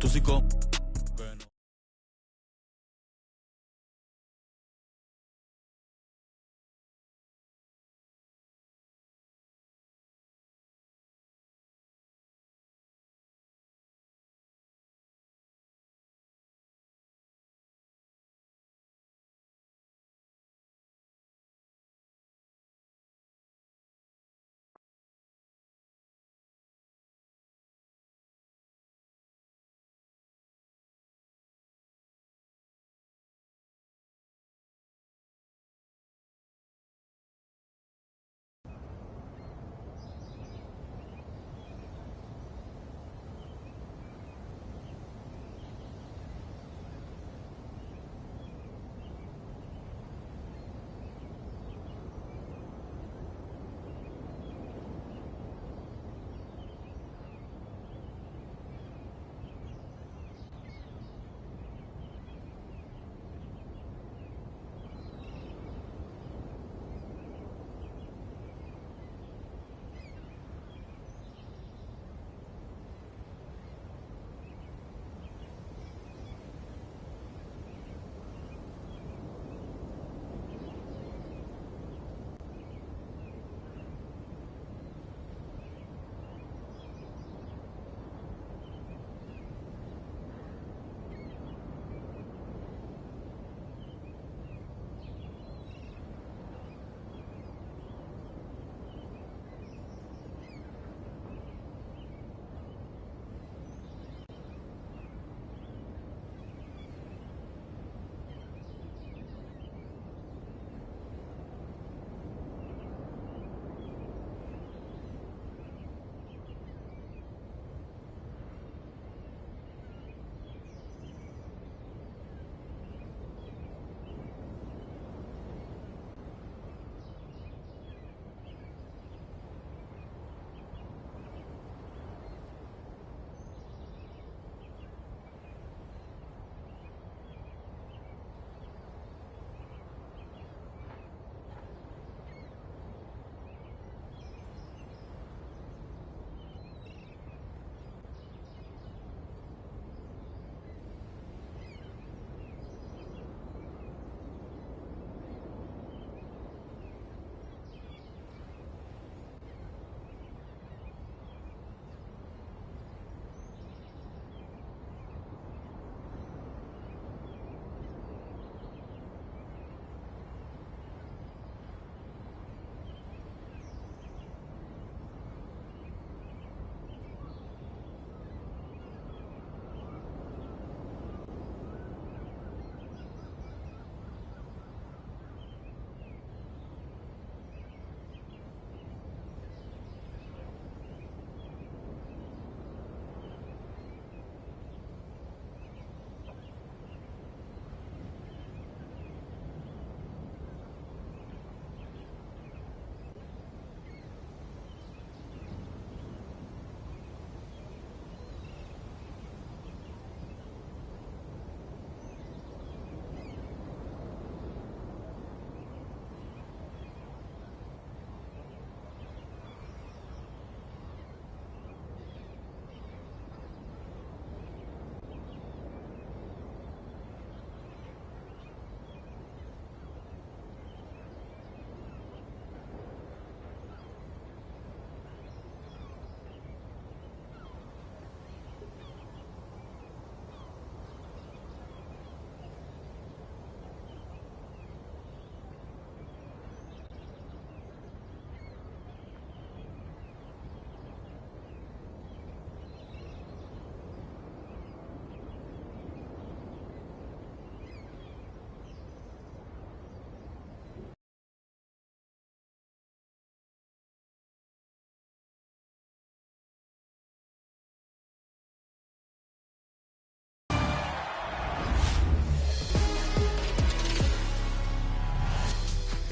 tóxico.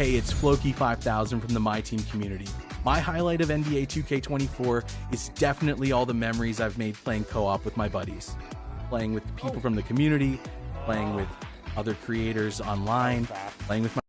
Hey, it's Floki5000 from the My Team community. My highlight of NBA 2K24 is definitely all the memories I've made playing co-op with my buddies. Playing with people from the community, playing with other creators online, playing with my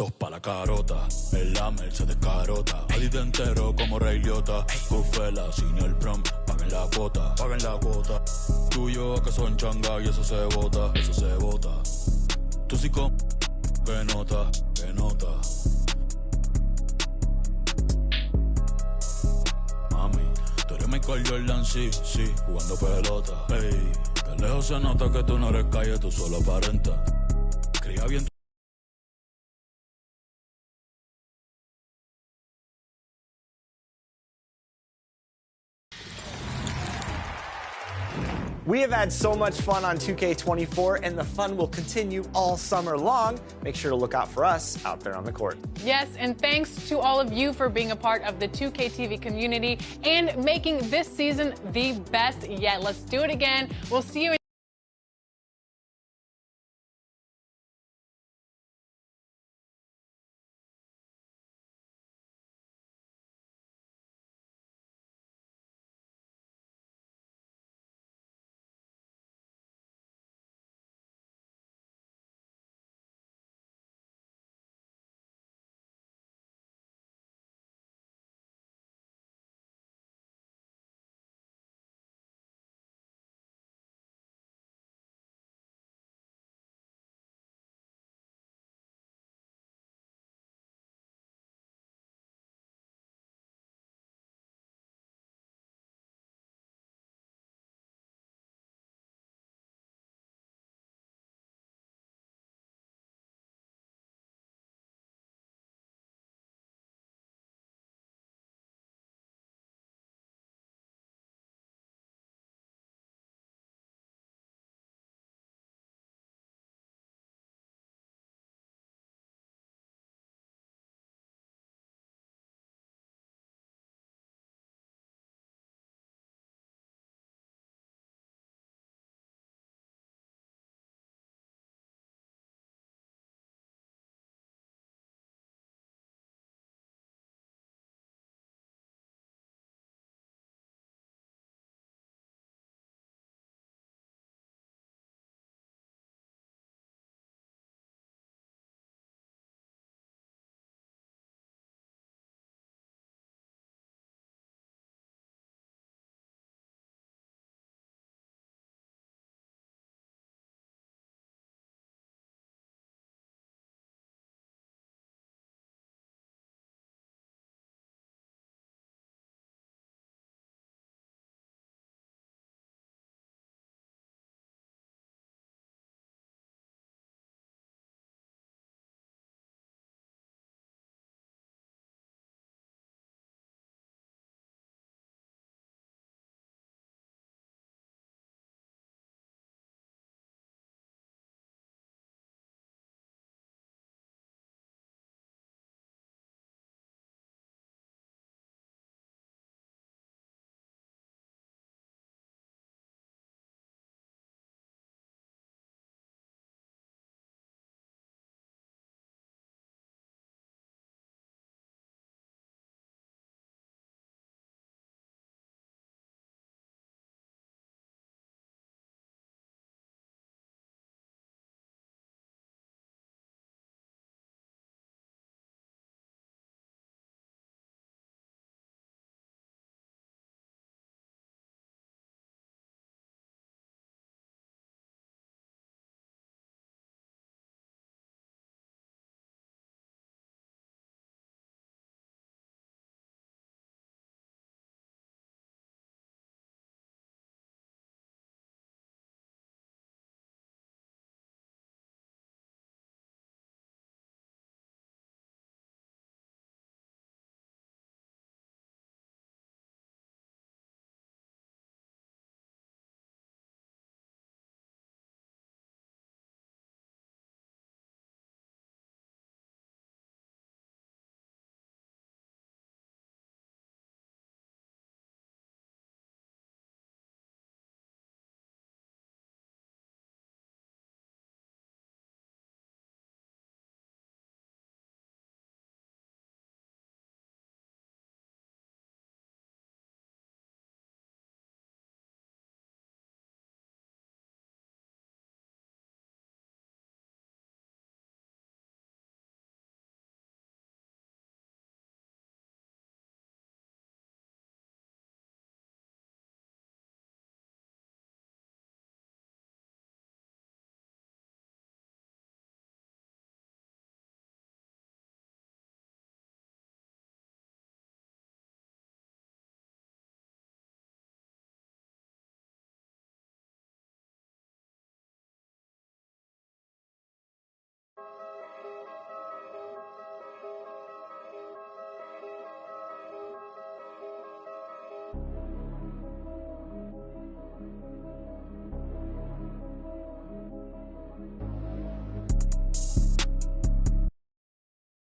Dos pa' la carota, el Lamer se descarota. Adito entero como Ray Liotta. Bufela, sin el prom, paguen la cuota, paguen la cuota. Tú y yo que son changa y eso se bota, eso se bota. Tú sí con, que nota, que nota. Mami, tú eres Michael Jordan, sí, sí, jugando pelota. Ey, de lejos se nota que tú no eres calle, tú solo aparentas. Cría bien. We have had so much fun on 2K24, and the fun will continue all summer long. Make sure to look out for us out there on the court. Yes, and thanks to all of you for being a part of the 2K TV community and making this season the best yet. Let's do it again. We'll see you in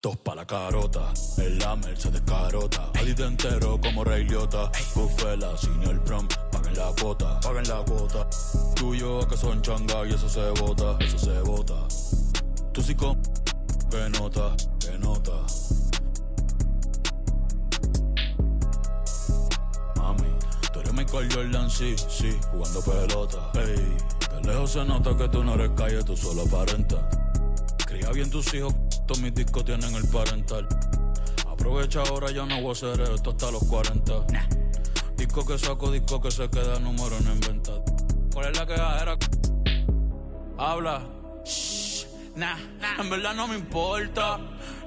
Dos pa' la carota, en la merced de carota. Adite entero como Rey Liotta. Bufela, sin el prom, paguen la cuota, paguen la cuota. Tú y yo que son changa y eso se bota, eso se bota. Tú sí con, que nota, que nota. Mami, tú eres Michael Jordan, sí, sí, jugando pelota. Ey, de lejos se nota que tú no eres calle, tú solo aparentas. Cría bien tus hijos, todos mis discos tienen el parental. Aprovecha ahora, ya no voy a hacer esto hasta los 40. Disco que saco, disco que se queda, número no inventado. ¿Cuál es la quejadera? Habla. Shh, nah, en verdad no me importa.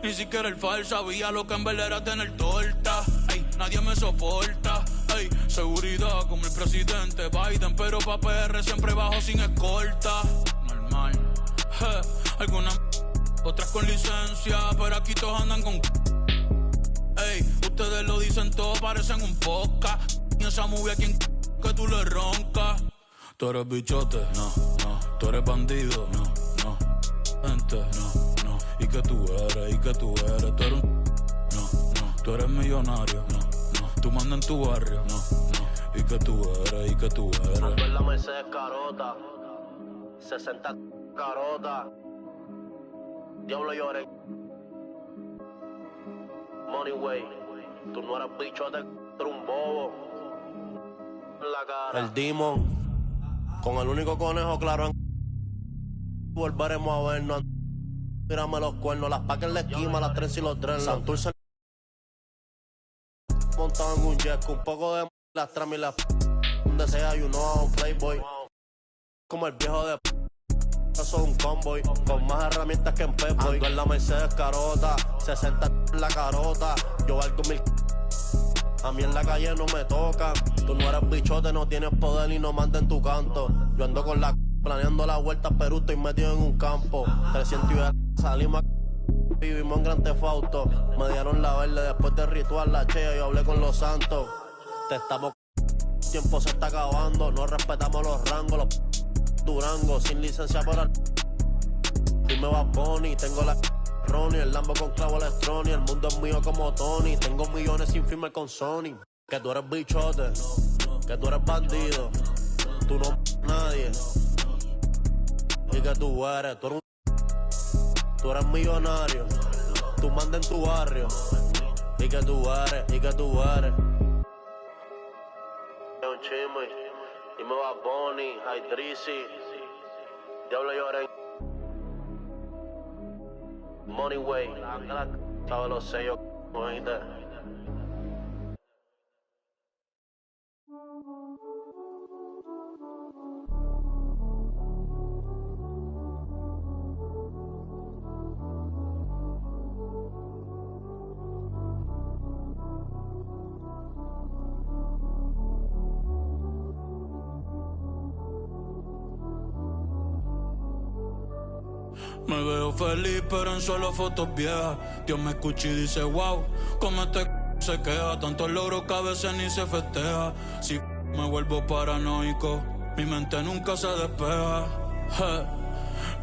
Ni siquiera el fal sabía lo que en verdad era tener torta. Ey, nadie me soporta. Ey, seguridad como el presidente Biden, pero pa' PR siempre bajo sin escolta. Normal. Algunas otras con licencia, pero aquí todos andan con. Ey, ustedes lo dicen todo, parecen un podcast. Y esa movie a quien que tú le roncas. Tú eres bichote, no, no. Tú eres bandido, no, no. Gente, no, no. ¿Y qué tú eres? ¿Y qué tú eres? Tú eres un. No, no. Tú eres millonario, no, no. Tú mandas en tu barrio, no, no. ¿Y qué tú eres? ¿Y qué tú eres? Ando en la Mercedes carota, 60 carota. Diablo llore. Money way. Tú no eres bichote, tú eres un bobo. En la cara. El Demon. Con el único conejo claro en. Volveremos a vernos. Mírame los cuernos, las pacas en la esquina, las trenzas y los dreadlocks. Santurce montado en un jet, un poco de las tramas y las donde sea, you know, un playboy. Como el viejo de soy un convoy, con más herramientas que en Pep-Boy. Ando en la Mercedes carota, 60 en la carota. Yo valgo 1000. A mí en la calle no me tocan. Tú no eres bichote, no tienes poder y no mandas en tu canto. Yo ando con la planeando la vuelta, pero estoy metido en un campo. 300 y salimos vivimos en Gran Tefauto. Me dieron la verde después del ritual, la chea, yo hablé con los santos. Te estamos tiempo se está acabando. No respetamos los rangos, los Durango, sin licencia para el. Dime va Bonnie, tengo la Ronnie, el Lambo con clavo electrónico. El mundo es mío como Tony, tengo millones sin firme con Sony. Que tú eres bichote, que tú eres bandido, tú no nadie. Y que tú eres millonario, tú mandas en tu barrio. Y que tú eres, y que tú eres. Un chisme, dime va Bonnie, Hydrisi, Diablo lloren. Money way, sabe los sellos, oíste. Me veo feliz pero en solo fotos viejas. Dios me escucha y dice wow, como este se queda. Tantos logros que a veces ni se festeja. Si me vuelvo paranoico, mi mente nunca se despeja.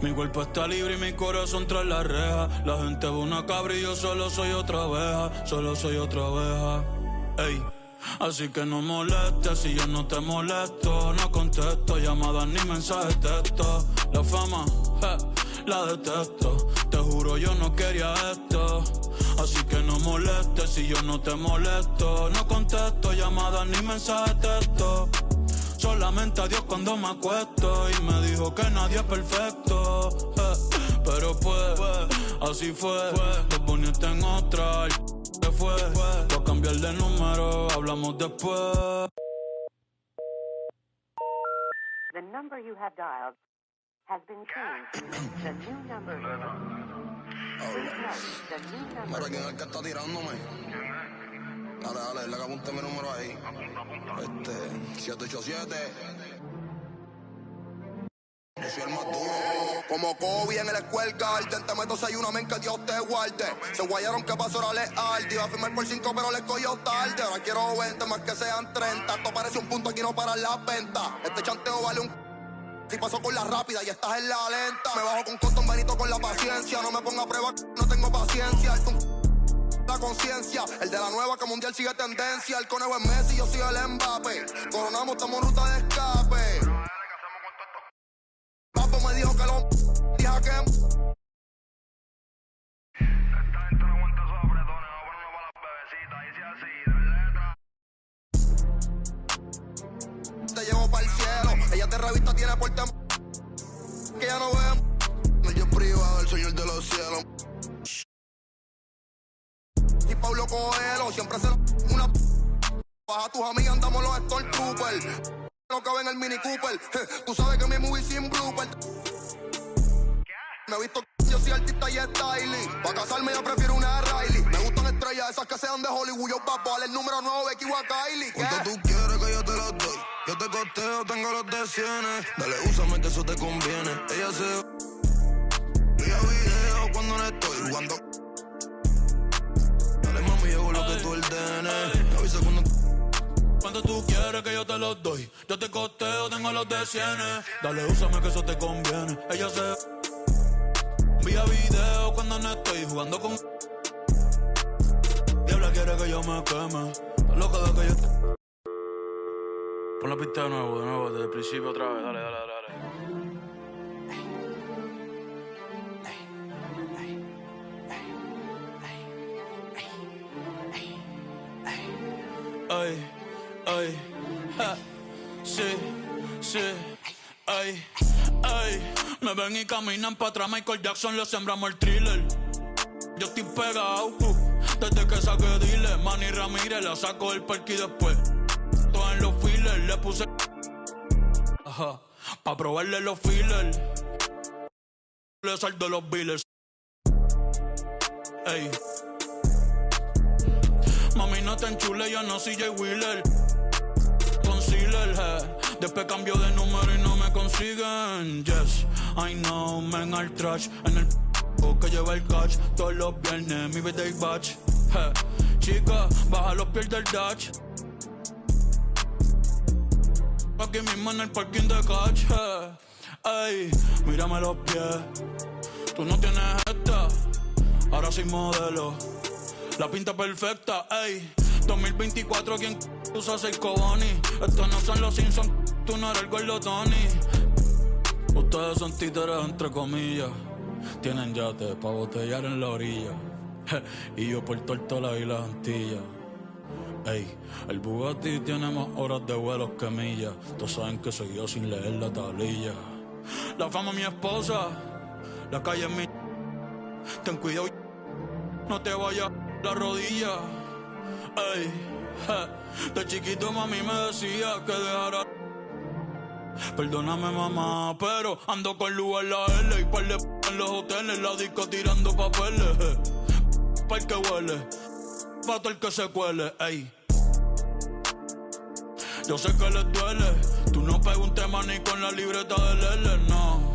Mi cuerpo está libre y mi corazón tras la reja. La gente ve una cabra y yo solo soy otra abeja. Solo soy otra abeja. Ey, así que no molestes si yo no te molesto. No contesto llamadas ni mensajes de texto. La fama, la detesto. Te juro yo no quería esto. Así que no molestes si yo no te molesto. No contesto llamadas ni mensajes de texto. Solamente a Dios cuando me acuesto. Y me dijo que nadie es perfecto. Pero pues, así fue. Te poniste en otra. ¿Qué fue? Voy a cambiar de número. Hablamos después. The number you have dialed has been changed. The new number. Please note, the new number. Mira, ¿quién es el que está tirándome? Dale, le apunte mi número ahí. 787. Yo soy el más duro. Como Kobe en el Square Garden. Te meto 6-1, men, que Dios te guarde. Se guayaron que pasó era leal. Te iba a firmar por 5, pero le cogió tarde. Ahora quiero 20, más que sean 30. Esto parece un punto, aquí no paran las ventas. Este chanteo vale un. Si paso con la rápida y estás en la lenta. Me bajo con Cotton Benito con la paciencia. No me ponga a prueba, no tengo paciencia. La conciencia, el de la nueva que mundial sigue tendencia. El conejo es Messi, yo soy el Mbappé. Coronamos, estamos en ruta de escape. Papo me dijo que lo dije que esta gente no aguanta esos apretones, no ponen para las bebecitas, dice así, de letra. te llevo para el cielo. Ella te revista, tiene porte que ya no vemos. No, yo privado, el señor de los cielos. Y Pablo Coelho, siempre se una baja tus amigas, andamos los Stormtroopers. No cabe en el Mini Cooper. Tú sabes que mi movie sin blooper. Me he visto yo soy artista y styling. Pa' casarme yo prefiero una Riley. Me gustan estrellas, esas que sean de Hollywood. Yo papo, el número 9, Becky o a Kylie. ¿Cuánto tú quieres que yo te los doy? Yo te costeo, tengo los de cienes. Dale, úsame que eso te conviene. Ella se envía video cuando no estoy jugando. Dale, mami, yo hago lo que tú ordenes. Me avisa cuando tú quieres que yo te los doy. Yo te costeo, tengo los de cienes. Dale, úsame que eso te conviene. Ella se envía video cuando no estoy jugando con. Diabla quiere que yo me queme. Está loca de que yo. Pon la pista de nuevo, desde el principio otra vez. Dale. Ay, ja, sí, ay, me ven y caminan para atrás, Michael Jackson le sembramos el thriller. Yo estoy pegado, desde que saqué dile, Manny Ramírez la saco del parque y después, todo en los fillers, le puse, ajá, pa' probarle los fillers, le saldo los billers, ey. Mami, no te enchule, yo no soy Jay Wheeler. Concealer, después cambio de número y no me consiguen. Yes, I know, men al trash. En el que lleva el catch. Todos los viernes, mi birthday batch. Chica, baja los pies del dash. Aquí mismo en el parking de catch. Ey, mírame los pies. Tú no tienes esta. Ahora soy modelo. La pinta perfecta, ey. 2024, ¿quién usa 6 Cobani? Estos no son los Simpsons, tú no eres el gordo Tony. Ustedes son títeres entre comillas. Tienen yate pa' botellar en la orilla. Y yo por Tortola y las Antillas. Ey, el Bugatti tiene más horas de vuelos que millas. Todos saben que soy yo sin leer la tablilla. La fama es mi esposa, la calle es mi. Ten cuidado, no te vayas la rodilla. Ey, de chiquito mami me decía que dejara. Perdóname mamá, pero ando con luz en la L y par de en los hoteles, la disco tirando papeles. Pa' el que huele, pa' todo el que se cuele, ey. Yo sé que les duele, tú no pegas un tema ni con la libreta del L, no.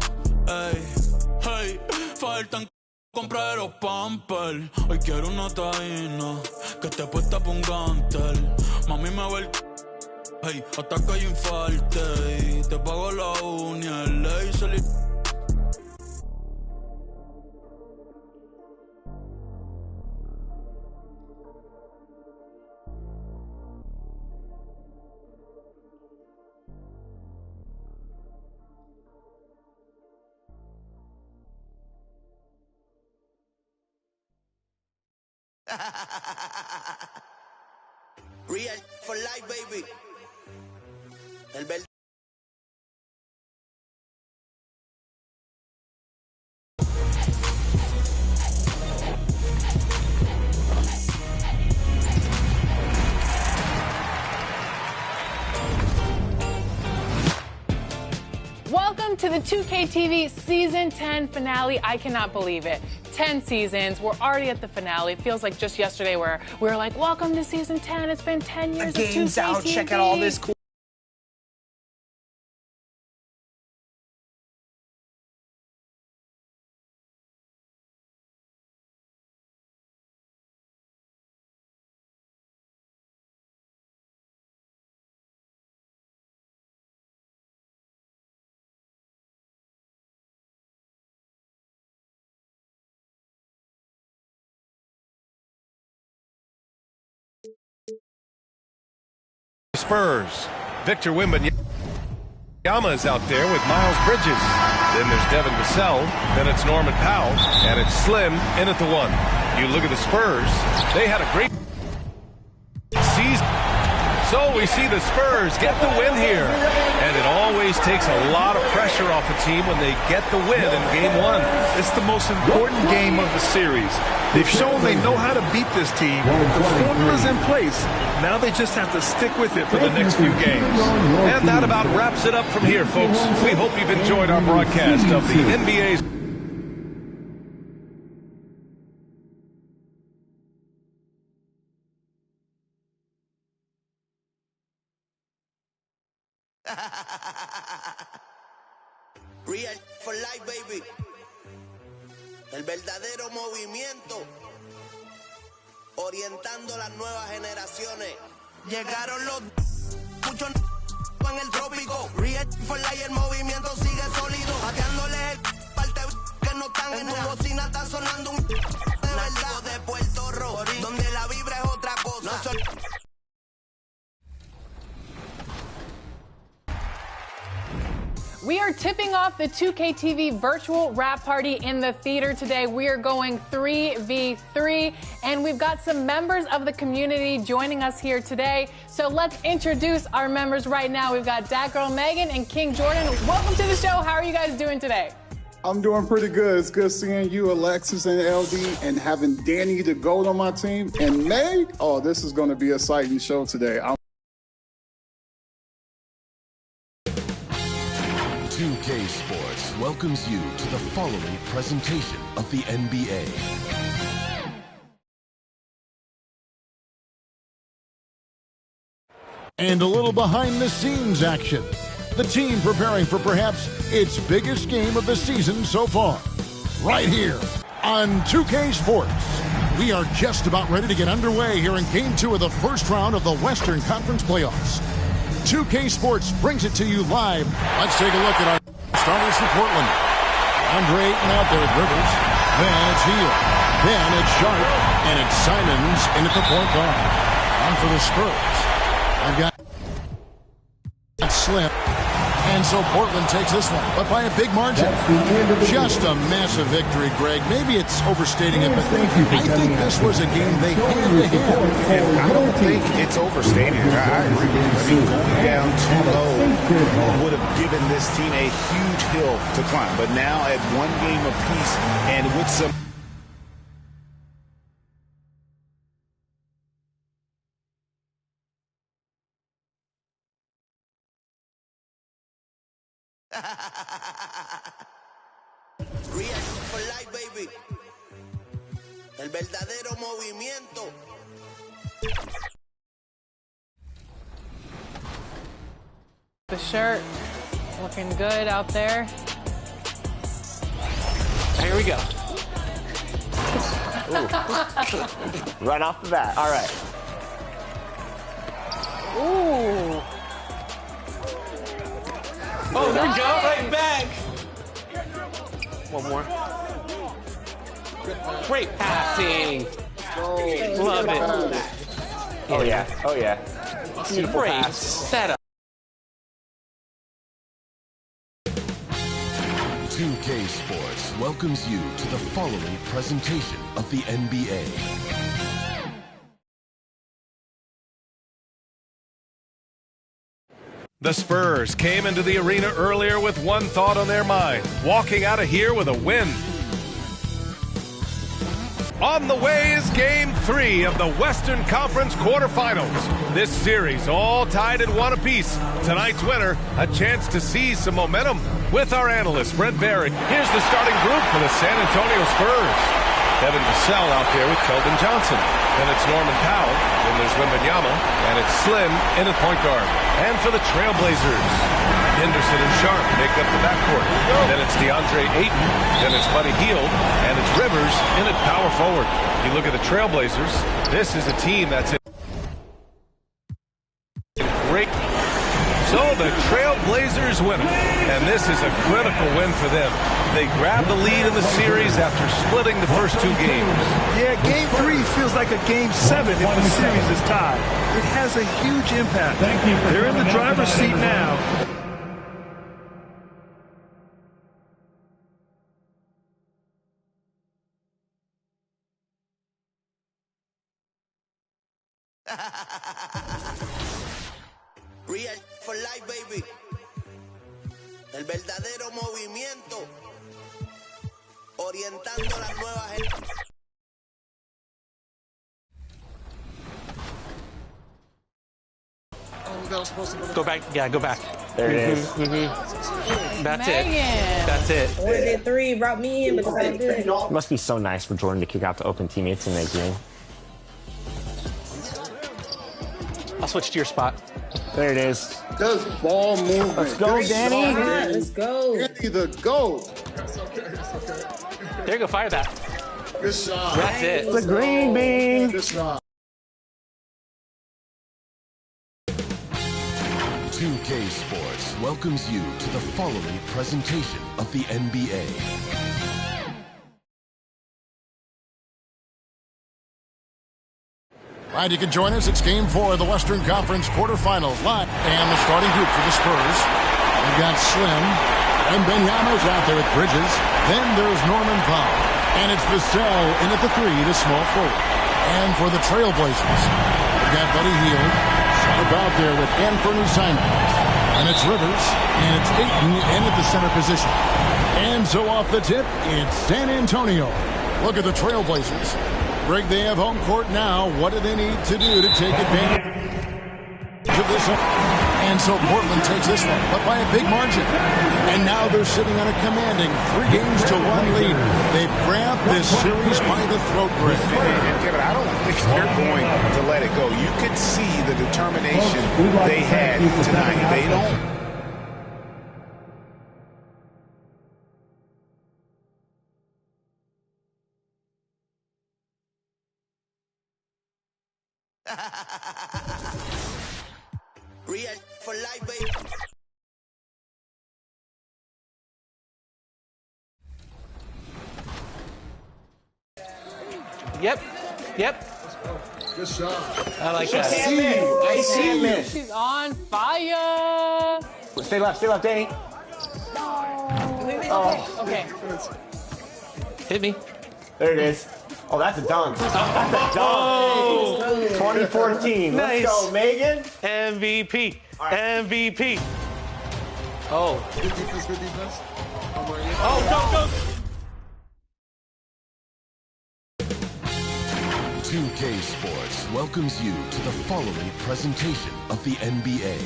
Ey, faltan comprar los pampers. Hoy quiero una taína que esté puesta pa' un gantel. Mami me ve el hey, hasta que yo infalte y te pago la uña, el laser y... Real for life, baby. El verde. Welcome to the 2K TV Season 10 finale. I cannot believe it. 10 seasons. We're already at the finale. It feels like just yesterday where we were like, welcome to Season 10. It's been 10 years The of 2K game's out. TV. Check out all this cool Spurs. Victor Wembanyama is out there with Miles Bridges. Then there's Devin Vassell. Then it's Norman Powell. And it's Slim in at the 1. You look at the Spurs. They had a great season. So we see the Spurs get the win here. And it always takes a lot of pressure off a team when they get the win in Game 1. It's the most important game of the series. They've shown they know how to beat this team. The formula's in place. Now they just have to stick with it for the next few games. And that about wraps it up from here, folks. We hope you've enjoyed our broadcast of the NBA's Real for life, baby. El verdadero movimiento. Orientando las nuevas generaciones. Llegaron los muchos en el trópico. Real for life, el movimiento sigue sólido. Pateándole el parte que no están en tu bocina, está sonando un de verdad de Puerto Rico, donde la vibra es otra cosa. We are tipping off the 2K TV virtual wrap party in the theater today. We are going 3v3, and we've got some members of the community joining us here today. So let's introduce our members right now. We've got Dat Girl Megan and King Jordan. Welcome to the show. How are you guys doing today? I'm doing pretty good. It's good seeing you, Alexis and LD, and having Danny the GOAT on my team. And Meg, oh, this is going to be an exciting show today. 2K Sports welcomes you to the following presentation of the NBA. And a little behind-the-scenes action. The team preparing for perhaps its biggest game of the season so far. Right here on 2K Sports. We are just about ready to get underway here in Game 2 of the first round of the Western Conference Playoffs. 2K Sports brings it to you live. Let's take a look at our starters for Portland. Andre Ayton out there with Rivers. Then it's Hield. Then it's Sharp. And it's Simons in at the point guard. On for the Spurs. I've got Slim. And so Portland takes this one, but by a big margin. Just a massive victory, Greg. Maybe it's overstating it, but I think this was a game they had to have. And I don't think it's overstating it. I agree with you. I mean, going down too low would have given this team a huge hill to climb. But now at one game apiece and with some... Real for life, baby. El verdadero movimiento. The shirt looking good out there. Here we go. Right off the bat. All right. Ooh. Oh, there we go. Right back. One more. Great passing. Love it. Oh, yeah. Oh, yeah. Beautiful pass. Setup. 2K Sports welcomes you to the following presentation of the NBA. The Spurs came into the arena earlier with one thought on their mind, walking out of here with a win. On the way is Game 3 of the Western Conference quarterfinals. This series all tied at 1 apiece. Tonight's winner, a chance to seize some momentum. With our analyst, Brent Barry, here's the starting group for the San Antonio Spurs. Devin Vassell out there with Keldon Johnson. Then it's Norman Powell. Then there's Wembanyama. And it's Slim in at point guard. And for the Trailblazers, Henderson and Sharp make up the backcourt. Then it's DeAndre Ayton. Then it's Buddy Hield. And it's Rivers in at power forward. You look at the Trailblazers, this is a team that's in great. So the Trailblazers win it. And this is a critical win for them. They grabbed the lead in the series after splitting the first two games. Yeah, Game 3 feels like a Game 7 if the series is tied. It has a huge impact. They're in the driver's seat now. Real for life, baby. El verdadero movimiento. Orientando las nuevas generaciones. Go back. Yeah, go back. There it is. That's Megan. it. That's it. I did 3, brought me in, but it's all good. It must be so nice for Jordan to kick out to open teammates in that game. I'll switch to your spot. There it is. Just ball movement. Let's go, Danny. Let's go. Danny the GOAT. There you go. Fire that. Good shot. That's it. It's a green bean. Good shot. 2K Sports welcomes you to the following presentation of the NBA. Glad you can join us. It's Game 4 of the Western Conference quarterfinals. Lot and the starting group for the Spurs. We've got Slim and Benyama's out there at Bridges. Then there's Norman Powell. And it's Vassell in at the 3, the small forward. And for the Trailblazers, we've got Buddy Hield sharp out there with Anthony Simons. And it's Rivers, and it's Ayton in at the center position. And so off the tip, it's San Antonio. Look at the Trailblazers. Greg, they have home court now. What do they need to do to take advantage of this one? And so Portland takes this one, but by a big margin. And now they're sitting on a commanding 3-1 lead. They've grabbed this series by the throat, Greg. And Kevin, I don't think they're going to let it go. You could see the determination they had tonight. They don't. Real for life, baby. Yep. Good shot. I like that. I see him. She's on fire. Stay left, Danny. Oh. Okay. Hit me. There it is. Oh, that's a dunk. That's a dunk. 2014. Nice. Let's go, Megan. MVP. Right. MVP. Oh. Good defense, good defense. Oh, go. 2K Sports welcomes you to the following presentation of the NBA.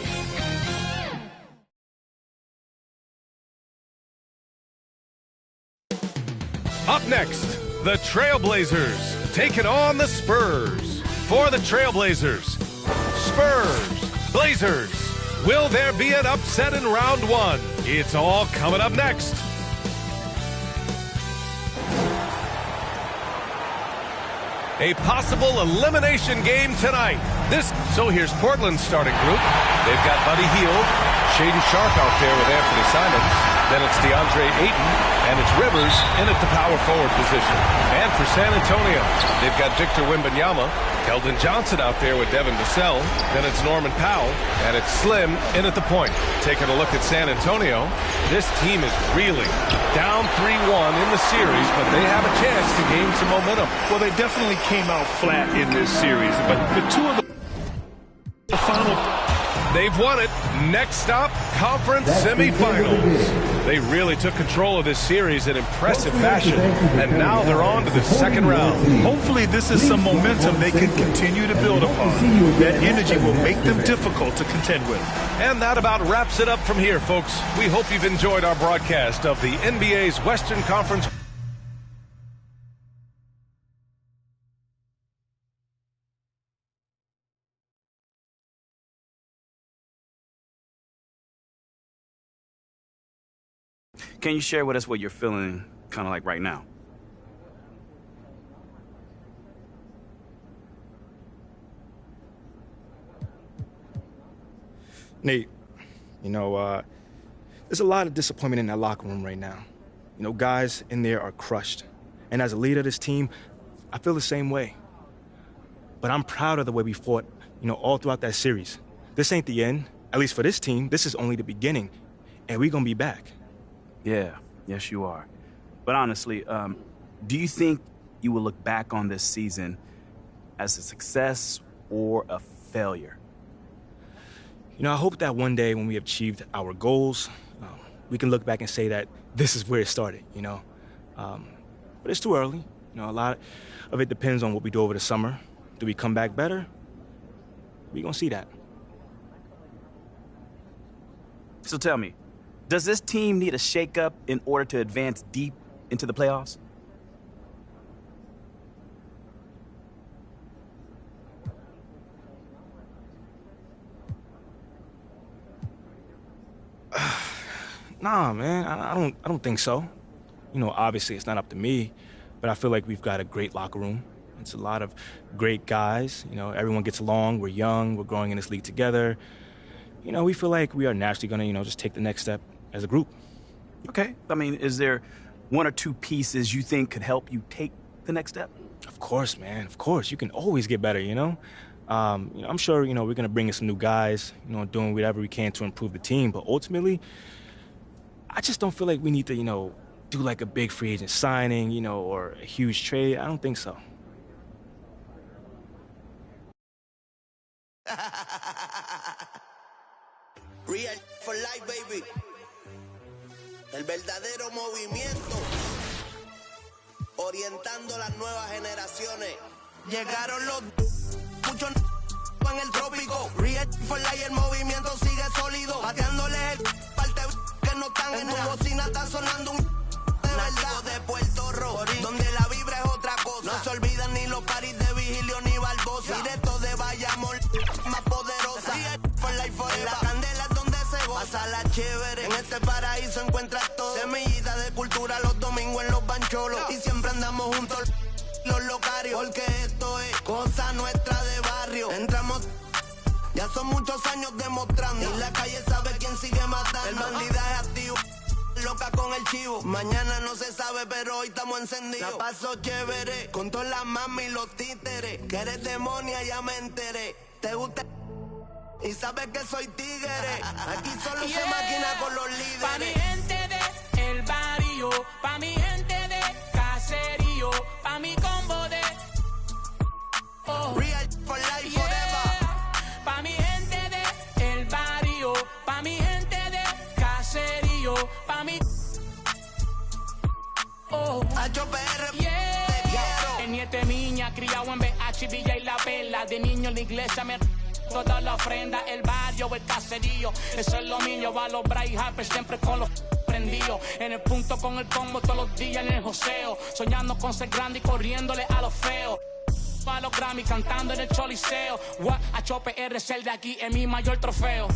Up next, the Trailblazers taking on the Spurs. For the Trailblazers, Spurs, Blazers. Will there be an upset in round 1? It's all coming up next. A possible elimination game tonight. So here's Portland's starting group. They've got Buddy Hield, Shaedon Sharpe out there with Anthony Simons. Then it's DeAndre Ayton, and it's Rivers in at the power forward position. And for San Antonio, they've got Victor Wembanyama, Keldon Johnson out there with Devin Vassell. Then it's Norman Powell, and it's Slim in at the point. Taking a look at San Antonio, this team is reeling. Down 3-1 in the series, but they have a chance to gain some momentum. Well, they definitely came out flat in this series, but the two of the final. They've won it. Next stop, conference semifinals. They really took control of this series in impressive fashion, and now they're on to the second round. Hopefully this is some momentum they can continue to build upon. That energy will make them difficult to contend with. And that about wraps it up from here, folks. We hope you've enjoyed our broadcast of the NBA's Western Conference. Can you share with us what you're feeling kind of like right now? Nate, there's a lot of disappointment in that locker room right now. You know, guys in there are crushed. And as a leader of this team, I feel the same way. But I'm proud of the way we fought, you know, all throughout that series. This ain't the end. At least for this team, this is only the beginning. And we're gonna be back. Yeah, yes you are. But honestly, do you think you will look back on this season as a success or a failure? You know, I hope that one day when we have achieved our goals, we can look back and say that this is where it started, you know? But it's too early. You know, a lot of it depends on what we do over the summer. Do we come back better? We're gonna see that. So tell me, does this team need a shakeup in order to advance deep into the playoffs? Nah, man, I don't think so. You know, obviously it's not up to me, but I feel like we've got a great locker room. It's a lot of great guys. You know, everyone gets along. We're young. We're growing in this league together. You know, we feel like we are naturally going to, you know, just take the next step as a group. Okay. I mean, is there one or two pieces you think could help you take the next step? Of course, man. Of course. You can always get better, you know? I'm sure, you know, we're going to bring in some new guys, you know, doing whatever we can to improve the team. But ultimately, I just don't feel like we need to, you know, do like a big free agent signing, you know, or a huge trade. I don't think so. Real for life, baby. El verdadero movimiento. Orientando las nuevas generaciones. Llegaron los muchos en el trópico. Real for life, el movimiento sigue sólido. Bateándoles el parte que no están en tu bocina, está sonando un de verdad de Puerto Rico, donde la vibra es otra cosa. No se olvidan ni los paris de Vigilio ni Barbosa. Directo de Bayamón, más poderosa. For life forever. La candela es donde se goza. Pásala chévere. En este paraíso encuentras todo. Semillita de cultura los domingos en los bancholos. Y siempre andamos juntos los locarios. Porque esto es cosa nuestra de barrio. Entramos. Ya son muchos años demostrando. Y la calle sabe quién sigue matando. El bandidaje activo. Loca con el chivo. Mañana no se sabe, pero hoy estamos encendidos. La paso chévere. Con todas las mami y los títeres. Que eres demonia, ya me enteré. Te gusta y sabes que soy tigre. Aquí solo se maquina con los líderes. Pa' mi gente de el barrio, pa' mi gente de caserío, pa' mi combo de Real for life forever. Pa' mi gente de el barrio, pa' mi gente de caserío, pa' mi HPR, te quiero. El nieto de miña, criado en BH, Villa y La Vela. De niño en la iglesia me toda la ofrenda, el barrio, el caserío. Eso es lo mío, va a los Bryce Harper siempre con los prendidos. En el punto con el combo todos los días en el joseo. Soñando con ser grande y corriéndole a los feos. A los Grammy cantando en el choliseo. HPR es el de aquí, es mi mayor trofeo.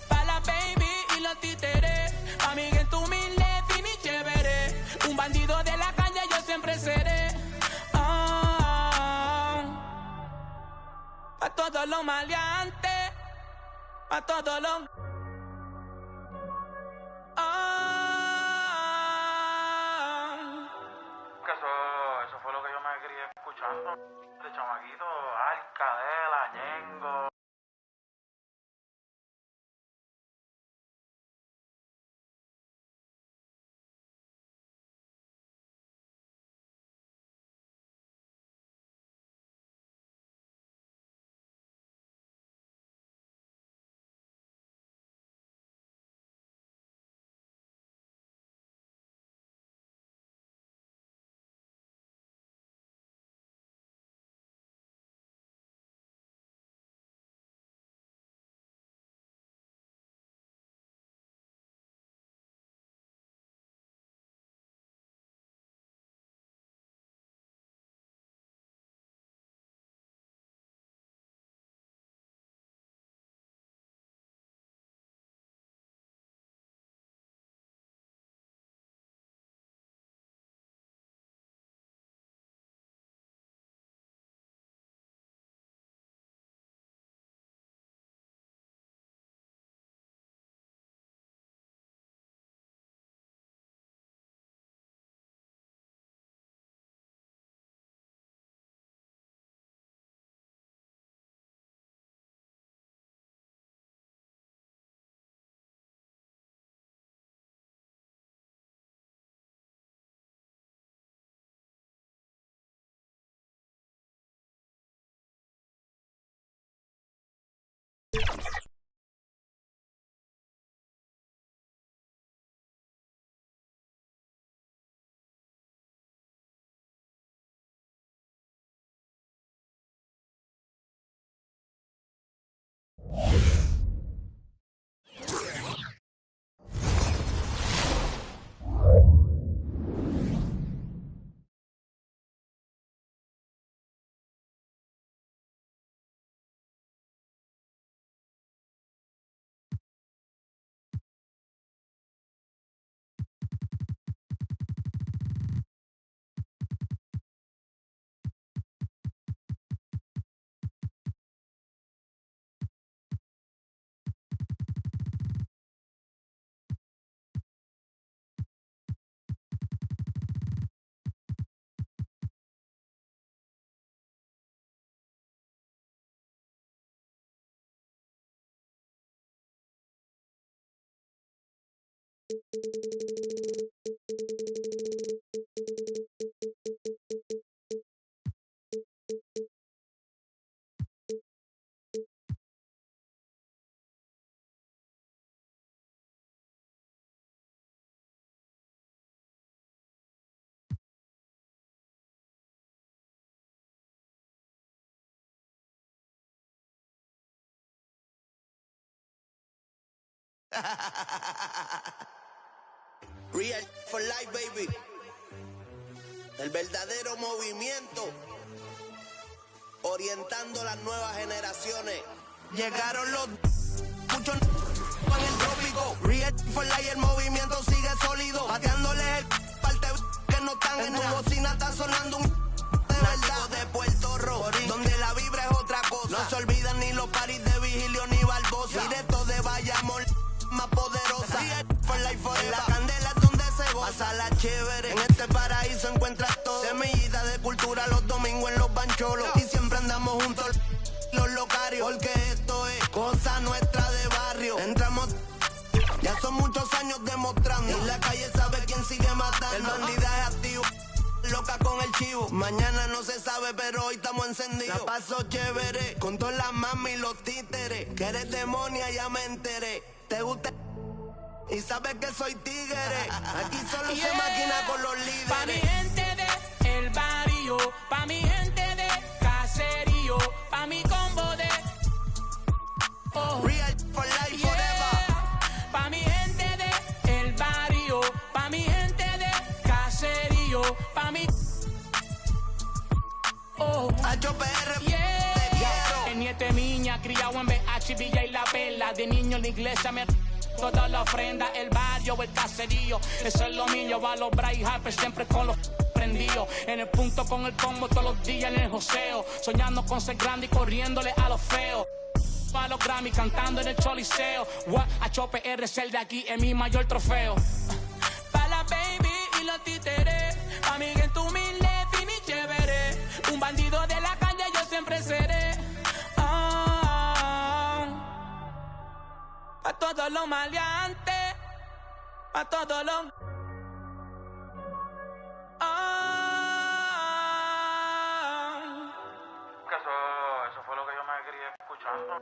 Pa' la baby y los títeres. Pa' mi gente humilde, fini chévere. Un bandido de la calle yo siempre seré. Pa' todos los maleantes, pa' todos los... Eso fue lo que yo me quería escuchando. De chamaquito, Alcadela, Ñengo. Real for life, baby. El verdadero movimiento. Orientando las nuevas generaciones. Llegaron los muchos en el trópico. Real for life, el movimiento sigue sólido. Pateándoles el parte que no están en tu bocina. Está sonando un de verdad de Puerto Rico, donde la vibra es otra cosa. No se olvidan ni los paris de Vigilio ni Barbosa. Directo de Bayamón, más poderosa. For life forever. La candela es donde se goza. Pásala chévere. En este paraíso encuentras todo. Semillita de cultura los domingos en los bancholos. Y siempre andamos juntos los locarios. Porque esto es cosa nuestra de barrio. Entramos. Ya son muchos años demostrando. Y la calle sabe quién sigue matando. El bandidaje activo. Loca con el chivo. Mañana no se sabe, pero hoy estamos encendidos. La paso chévere con todas las mami y los títeres. Que eres demonia, ya me enteré. ¿Te gusta? Y sabes que soy tigre. Aquí solo se maquina con los líderes. Pa' mi gente de el barrio, pa' mi gente de caserío, pa' mi combo de Real for life forever. Pa' mi gente de el barrio, pa' mi gente de caserío, pa' mi HPR, te quiero. El nieto de miña, criado en BH, y la vela. De niño en la iglesia me toda la ofrenda, el barrio, el caserío. Eso es lo mío, va a los bright hyper, siempre con los prendidos. En el punto con el combo todos los días en el joseo. Soñando con ser grande y corriéndole a los feos. A los Grammy cantando en el choliseo. HPR es el de aquí, es mi mayor trofeo. Pa' la baby y los títeres. Pa' mi gente humilde, fin y chévere. Un bandido de la calle yo siempre seré. Pa' todos los maleantes, pa' todos los... Eso fue lo que yo me quería escuchando.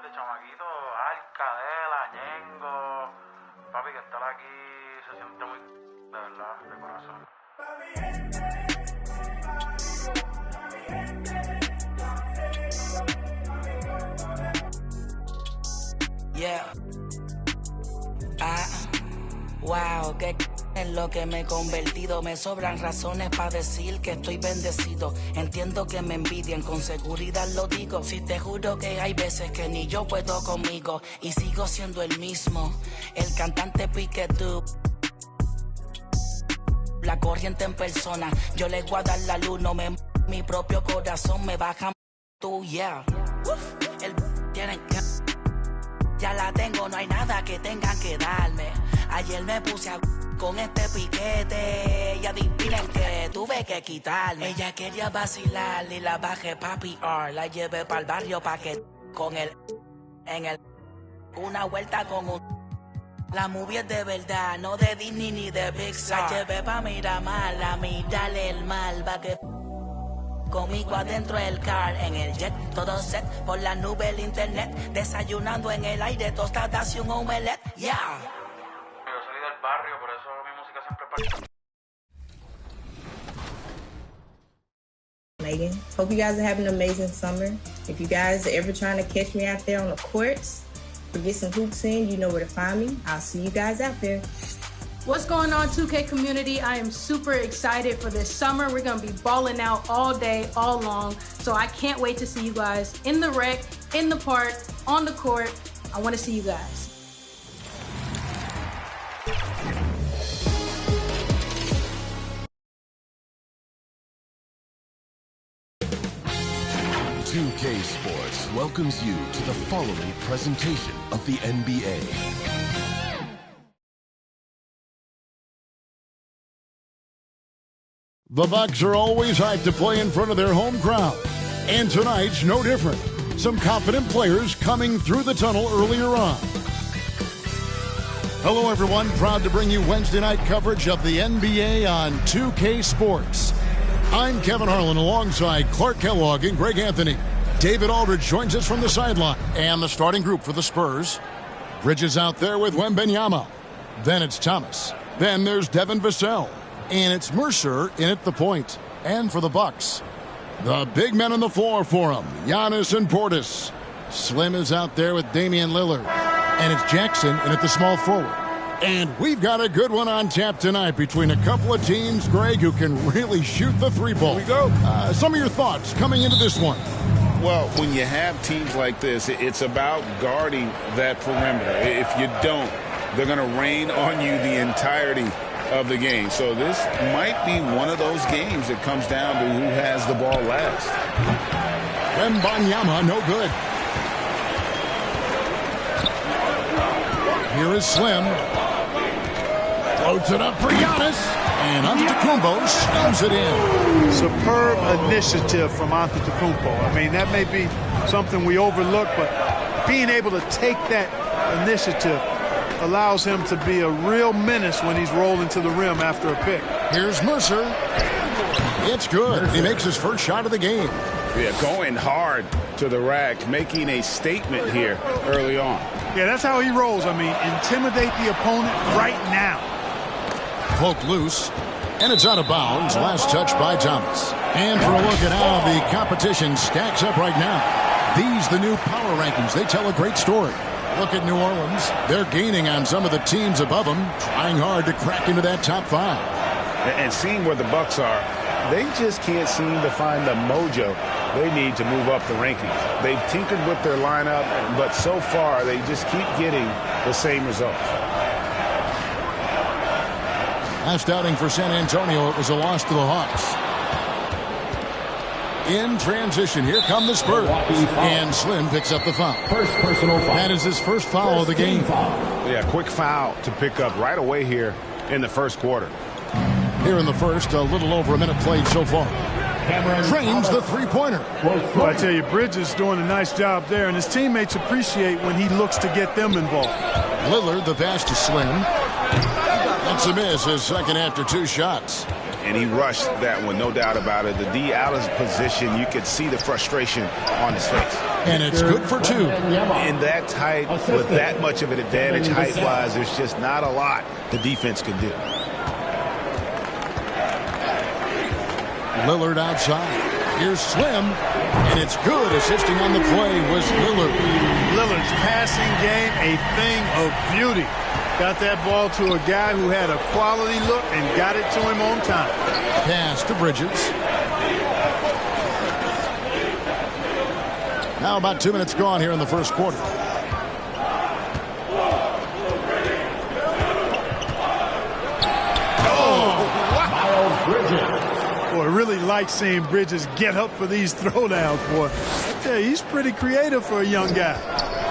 De chamaquito, Alcadela, Ñengo. Papi, que estar aquí se siente muy... de verdad, de corazón. Yeah. Wow, qué en lo que me he convertido. Me sobran razones para decir que estoy bendecido. Entiendo que me envidian, con seguridad lo digo. Si te juro que hay veces que ni yo puedo conmigo. Y sigo siendo el mismo, el cantante Piquetú. La corriente en persona, yo le voy a dar la luz. No me mi propio corazón me baja tú, yeah. El tiene que... Ya la tengo, no hay nada que tengan que darme. Ayer me puse a con este piquete y adivinen que tuve que quitarme. Ella quería vacilar y la bajé pa' PR. La llevé pa'l barrio pa' que con él en el una vuelta con un... La movie es de verdad, no de Disney ni de Pixar. La llevé pa' Miramar, a mirarle el mal pa' que... Conmigo adentro del car, en el jet, todo set, por la nube el internet, desayunando en el aire, tostadas y un omelette, yeah. Yo salí del barrio, por eso mi música siempre Megan, hope you guys are having an amazing summer. If you guys are ever trying to catch me out there on the courts or get some hoops in, you know where to find me. I'll see you guys out there. What's going on, 2K community? I am super excited for this summer. We're gonna be balling out all day, all long. So I can't wait to see you guys in the rec, in the park, on the court. I wanna see you guys. .2K Sports welcomes you to the following presentation of the NBA. The Bucks are always hyped to play in front of their home crowd, and tonight's no different. Some confident players coming through the tunnel earlier on. Hello, everyone. Proud to bring you Wednesday night coverage of the NBA on 2K Sports. I'm Kevin Harlan alongside Clark Kellogg and Greg Anthony. David Aldridge joins us from the sideline. And the starting group for the Spurs. Bridges out there with Wembanyama. Then it's Thomas. Then there's Devin Vassell. And it's Mercer in at the point. And for the Bucks, the big men on the floor for them, Giannis and Portis. Slim is out there with Damian Lillard. And it's Jackson in at the small forward. And we've got a good one on tap tonight between a couple of teams, Greg, who can really shoot the three ball. Here we go. Some of your thoughts coming into this one. Well, when you have teams like this, it's about guarding that perimeter. If you don't, they're going to rain on you the entirety of the game. So this might be one of those games that comes down to who has the ball last. Wembanyama, no good. Here is Slim. Floats it up for Giannis. And Antetokounmpo snubs it in. Superb initiative from Antetokounmpo. I mean, that may be something we overlook, but being able to take that initiative allows him to be a real menace when he's rolling to the rim after a pick. Here's Mercer. It's good. He makes his first shot of the game. Yeah, going hard to the rack, making a statement here early on. Yeah, that's how he rolls. I mean, intimidate the opponent right now. Poke loose, and it's out of bounds. Last touch by Thomas. And for a look at how the competition stacks up right now. These, the new power rankings, they tell a great story. Look at New Orleans. They're gaining on some of the teams above them, trying hard to crack into that top five. And seeing where the Bucks are, they just can't seem to find the mojo they need to move up the rankings. They've tinkered with their lineup, but so far they just keep getting the same results. Last outing for San Antonio, it was a loss to the Hawks. In transition, here come the Spurs. And Slim picks up the foul. First personal foul. That is his first foul of the game. Yeah, quick foul to pick up right away here in the first quarter. Here in the first, a little over a minute played so far. Trains the three-pointer. Well, I tell you, Bridges is doing a nice job there, and his teammates appreciate when he looks to get them involved. Lillard, the pass to Slim. That's a miss, his second after two shots. And he rushed that one, no doubt about it. The D. Allen's position, you could see the frustration on his face. And it's good for two. In that tight, with that much of an advantage height-wise, there's just not a lot the defense can do. Lillard outside. Here's Slim, and it's good. Assisting on the play was Lillard. Lillard's passing game, a thing of beauty. Got that ball to a guy who had a quality look and got it to him on time. Pass to Bridges. Now about 2 minutes gone here in the first quarter. Boy, I really like seeing Bridges get up for these throwdowns, boy. I tell you, he's pretty creative for a young guy.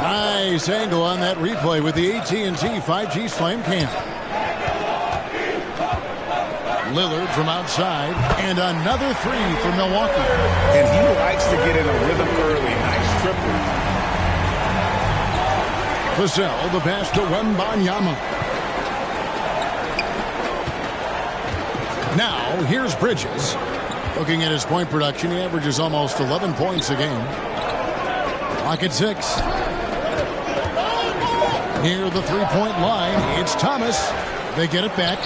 Nice angle on that replay with the AT&T 5G Slam Cam. Lillard from outside, and another three for Milwaukee. And he likes to get in a rhythm early. Nice triple. Vassell, the pass to Wembanyama. Now, here's Bridges. Looking at his point production, he averages almost 11 points a game. Clock at 6. Near the three-point line, it's Thomas. They get it back.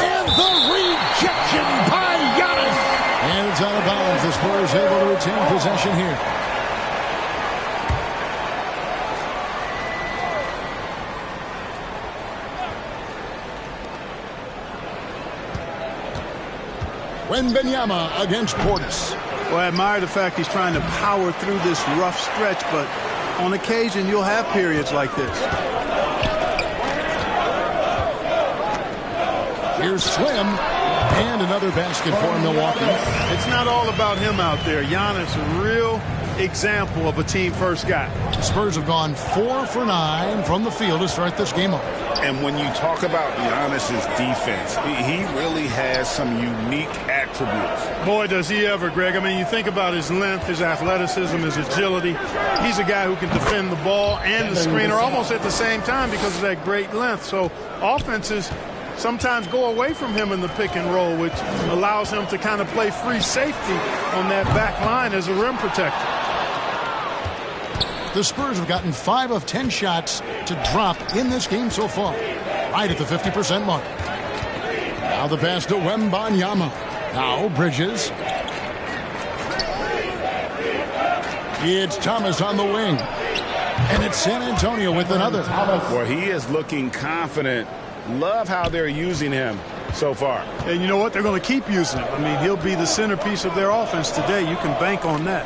And the rejection by Giannis. And it's out of bounds. The Spurs able to retain possession here. Wembanyama against Portis. Well, I admire the fact he's trying to power through this rough stretch, but on occasion you'll have periods like this. Here's Slim, and another basket for Milwaukee. It's not all about him out there. Giannis, a real example of a team-first guy. The Spurs have gone 4 for 9 from the field to start this game off. And when you talk about Giannis's defense, he really has some unique attributes. Boy, does he ever, Greg. I mean, you think about his length, his athleticism, his agility. He's a guy who can defend the ball and the screener almost at the same time because of that great length. So offenses sometimes go away from him in the pick and roll, which allows him to kind of play free safety on that back line as a rim protector. The Spurs have gotten 5 of 10 shots to drop in this game so far, right at the 50% mark. Now the pass to Wembanyama. Now Bridges. It's Thomas on the wing. And it's San Antonio with another. Well, he is looking confident. Love how they're using him so far. And you know what? They're going to keep using him. I mean, he'll be the centerpiece of their offense today. You can bank on that.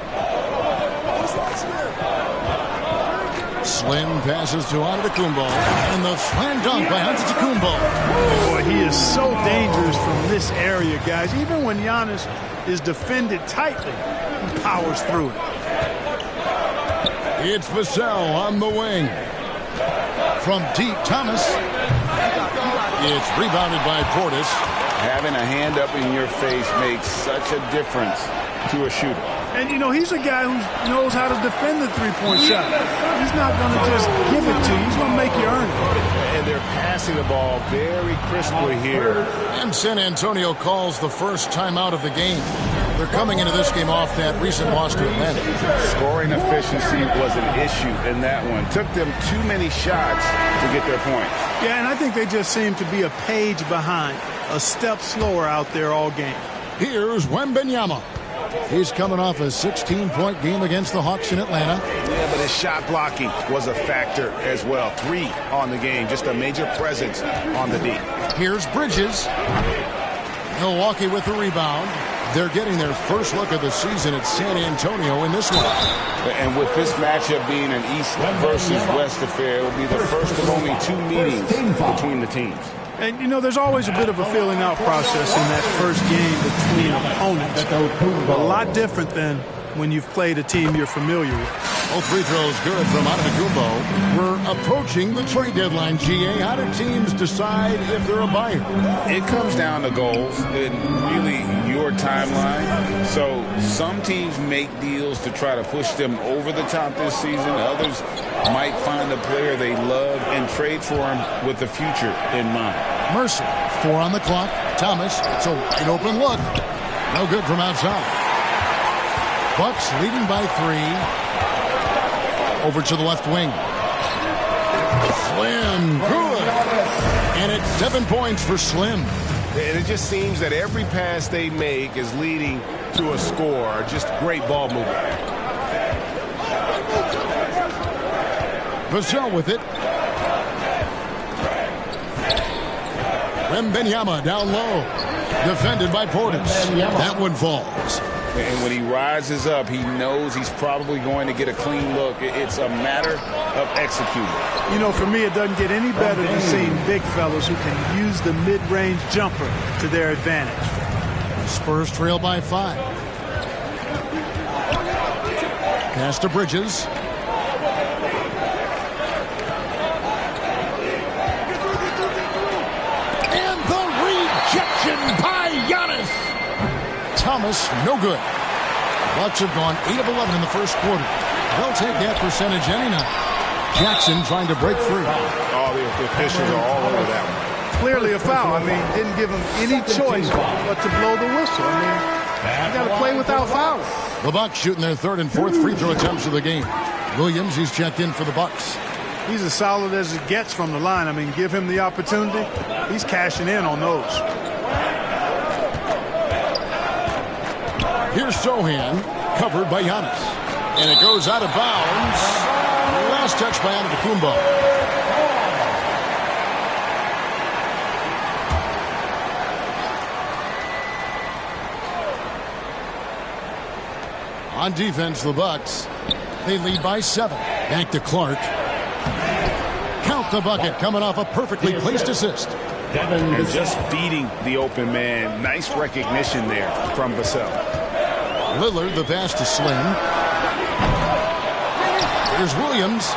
Slim passes to Antetokounmpo, and the slam dunk by Antetokounmpo. Boy, he is so dangerous from this area, guys. Even when Giannis is defended tightly, he powers through it. It's Vassell on the wing. From deep, Thomas. It's rebounded by Portis. Having a hand up in your face makes such a difference to a shooter. And, you know, he's a guy who knows how to defend the three-point shot. He's not going to just give it to you. He's going to make you earn it. And they're passing the ball very crisply here. And San Antonio calls the first timeout of the game. They're coming into this game off that recent loss to Atlanta. Scoring efficiency was an issue in that one. Took them too many shots to get their points. Yeah, and I think they just seem to be a page behind, a step slower out there all game. Here's Wembanyama. He's coming off a 16-point game against the Hawks in Atlanta. Yeah, but his shot blocking was a factor as well. 3 on the game, just a major presence on the D. Here's Bridges. Milwaukee with the rebound. They're getting their first look of the season at San Antonio in this one. And with this matchup being an East versus West affair, it will be the first of only 2 meetings between the teams. And, you know, there's always a bit of a filling out process in that first game between opponents. A lot different than when you've played a team you're familiar with. Both free throws good from Antetokounmpo. We're approaching the trade deadline, GA. How do teams decide if they're a buyer? It comes down to goals and really your timeline. So some teams make deals to try to push them over the top this season. Others might find a player they love and trade for him with the future in mind. Mercer, 4 on the clock. Thomas, it's a wide open look. No good from outside. Bucks leading by 3. Over to the left wing. Slim, good. And it's 7 points for Slim. And it just seems that every pass they make is leading to a score. Just great ball movement. Vassell with it. Wembanyama down low. Defended by Portis. That one falls. And when he rises up, he knows he's probably going to get a clean look. It's a matter of executing. You know, for me, it doesn't get any better than seeing big fellas who can use the mid-range jumper to their advantage. Spurs trail by 5. Pass to Bridges. And the rejection by Giannis. Thomas, no good. Bucks have gone 8 of 11 in the first quarter. They'll take that percentage any night. Jackson trying to break free. Oh, the officials are all over that one. Clearly a foul. I mean, didn't give him any choice but to blow the whistle. I mean, you got to play without fouling. The Bucks shooting their 3rd and 4th free throw attempts of the game. Williams, he's checked in for the Bucks. He's as solid as it gets from the line. I mean, give him the opportunity. He's cashing in on those. Here's Sohan, covered by Giannis. And it goes out of bounds. Last touch by Antetokounmpo. On defense, the Bucks. They lead by 7. Back to Clark. Count the bucket, coming off a perfectly placed assist. And just feeding the open man. Nice recognition there from Vassell. Lillard, the pass to Slim. Here's Williams.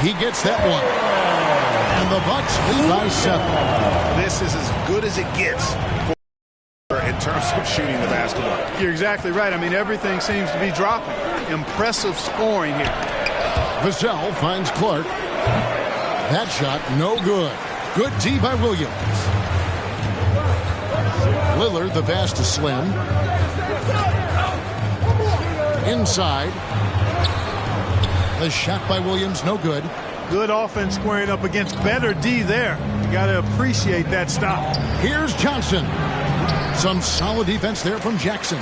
He gets that one. And the Bucks lead by 7. This is as good as it gets in terms of shooting the basketball. You're exactly right. I mean, everything seems to be dropping. Impressive scoring here. Vassell finds Clark. That shot, no good. Good D by Williams. Lillard, the pass to Slim. Inside. The shot by Williams, no good. Good offense squaring up against better D there. You got to appreciate that stop. Here's Johnson. Some solid defense there from Jackson.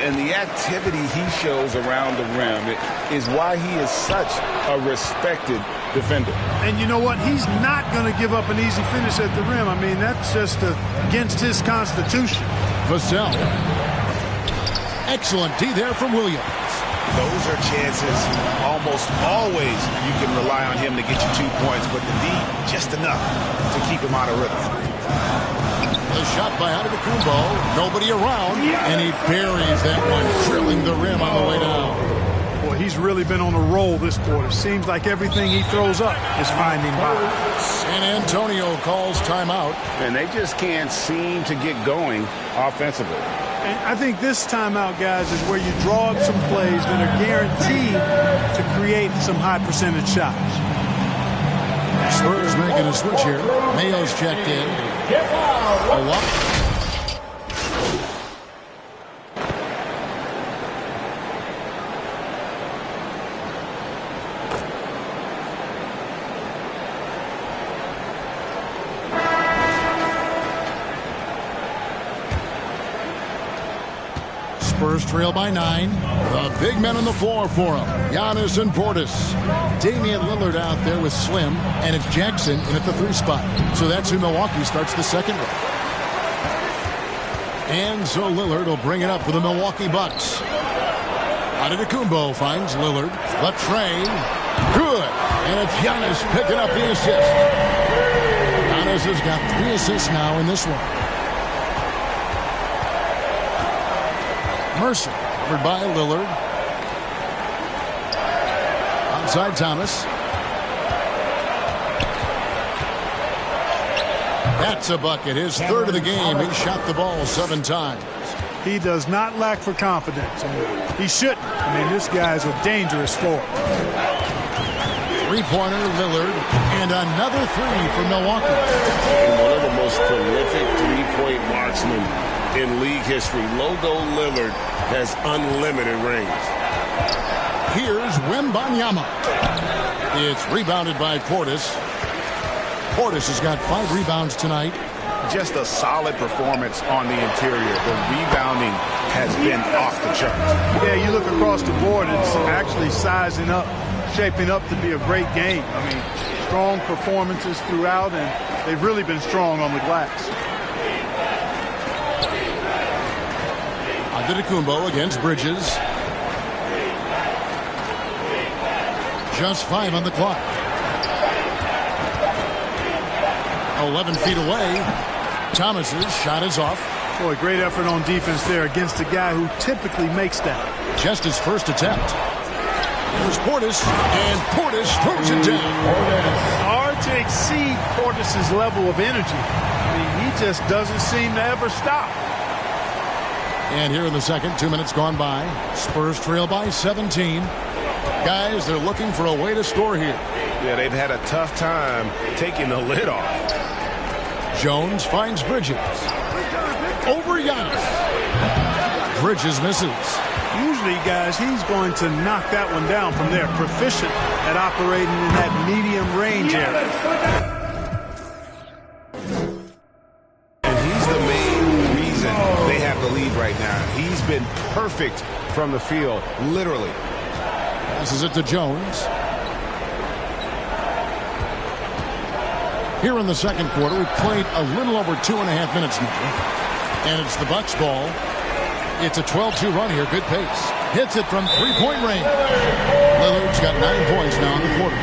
And the activity he shows around the rim is why he is such a respected defender. And you know what? He's not going to give up an easy finish at the rim. I mean, that's just against his constitution. Vassell. Excellent D there from Williams. Those are chances almost always you can rely on him to get you 2 points, but the D just enough to keep him out of rhythm. The shot by Antetokounmpo. Nobody around, and he buries that one, drilling the rim on the way down. Boy, he's really been on a roll this quarter. Seems like everything he throws up is finding bottom. San Antonio calls timeout. And they just can't seem to get going offensively. And I think this timeout, guys, is where you draw up some plays that are guaranteed to create some high percentage shots. Spurs making a switch here. Mayo's checked in. A walk. Spurs trail by 9. The big men on the floor for him. Giannis and Portis. Damian Lillard out there with Slim. And it's Jackson in at the 3 spot. So that's who Milwaukee starts the second with. And so Lillard will bring it up for the Milwaukee Bucks. Antetokounmpo finds Lillard. The train. Good. And it's Giannis picking up the assist. Giannis has got 3 assists now in this one. Mercer, covered by Lillard. Outside Thomas. That's a bucket. His 3rd of the game. He shot the ball 7 times. He does not lack for confidence. He shouldn't. I mean, this guy's a dangerous scorer. 3-pointer, Lillard, and another 3 for Milwaukee. One of the most prolific 3-point marksmen in league history. Logo Lillard has unlimited range. Here's Wembanyama. It's rebounded by Portis. Portis has got 5 rebounds tonight. Just a solid performance on the interior. The rebounding has been off the charts. Yeah, you look across the board, it's actually sizing up, shaping up to be a great game. I mean, strong performances throughout, and they've really been strong on the glass. Antetokounmpo against Bridges. Just 5 on the clock. 11 feet away. Thomas's shot is off. Boy, great effort on defense there against a guy who typically makes that. Just his first attempt. Here's Portis, and Portis throws it down. Hard to exceed Portis' level of energy. I mean, he just doesn't seem to ever stop. And here in the second, 2 minutes gone by. Spurs trail by 17. Guys, they're looking for a way to score here. Yeah, they've had a tough time taking the lid off. Jones finds Bridges. Over Giannis. Bridges misses. Usually, guys, he's going to knock that one down from there. Proficient at operating in that medium range area. And he's the main reason they have the lead right now. He's been perfect from the field, literally. Passes it to Jones. Here in the second quarter, we've played a little over 2.5 minutes now. And it's the Bucks ball. It's a 12-2 run here. Good pace. Hits it from 3-point range. Lillard's got 9 points now in the quarter.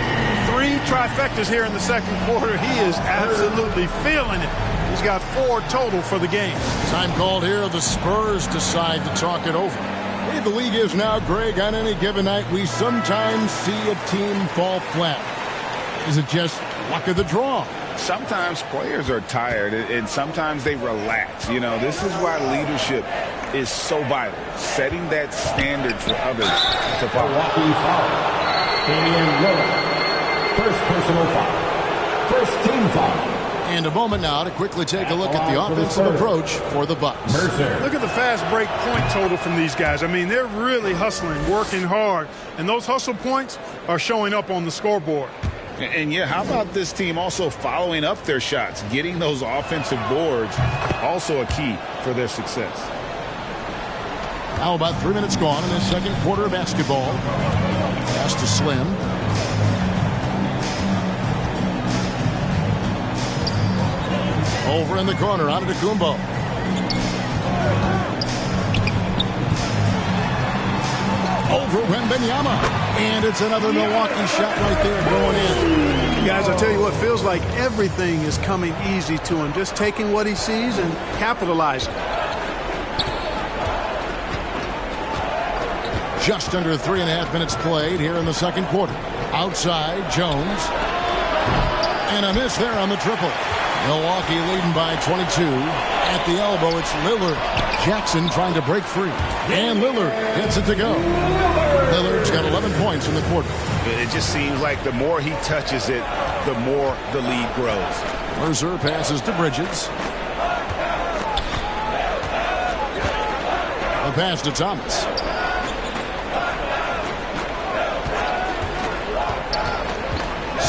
3 trifectas here in the second quarter. He is absolutely feeling it. He's got 4 total for the game. Time called here. The Spurs decide to talk it over. Hey, the league is now, Greg, on any given night, we sometimes see a team fall flat. Is it just luck of the draw? Sometimes players are tired, and sometimes they relax. You know, this is why leadership is so vital, setting that standard for others to follow. Milwaukee foul. Damian Lillard. First personal foul. First team foul. And a moment now to quickly take a look at the offensive approach for the Bucks. Look at the fast break point total from these guys. I mean, they're really hustling, working hard, and those hustle points are showing up on the scoreboard. And yeah, how about this team also following up their shots, getting those offensive boards, also a key for their success. Now about 3 minutes gone in the second quarter of basketball. Pass to Slim. Over in the corner, on to Kumbo. Over Wembanyama. And it's another Milwaukee shot right there going in. Guys, I tell you what, feels like everything is coming easy to him. Just taking what he sees and capitalizing. Just under 3.5 minutes played here in the second quarter. Outside, Jones. And a miss there on the triple. Milwaukee leading by 22. At the elbow, it's Lillard. Jackson trying to break free. And Lillard gets it to go. Lillard's got 11 points in the quarter. It just seems like the more he touches it, the more the lead grows. Mercer passes to Bridges. A pass to Thomas.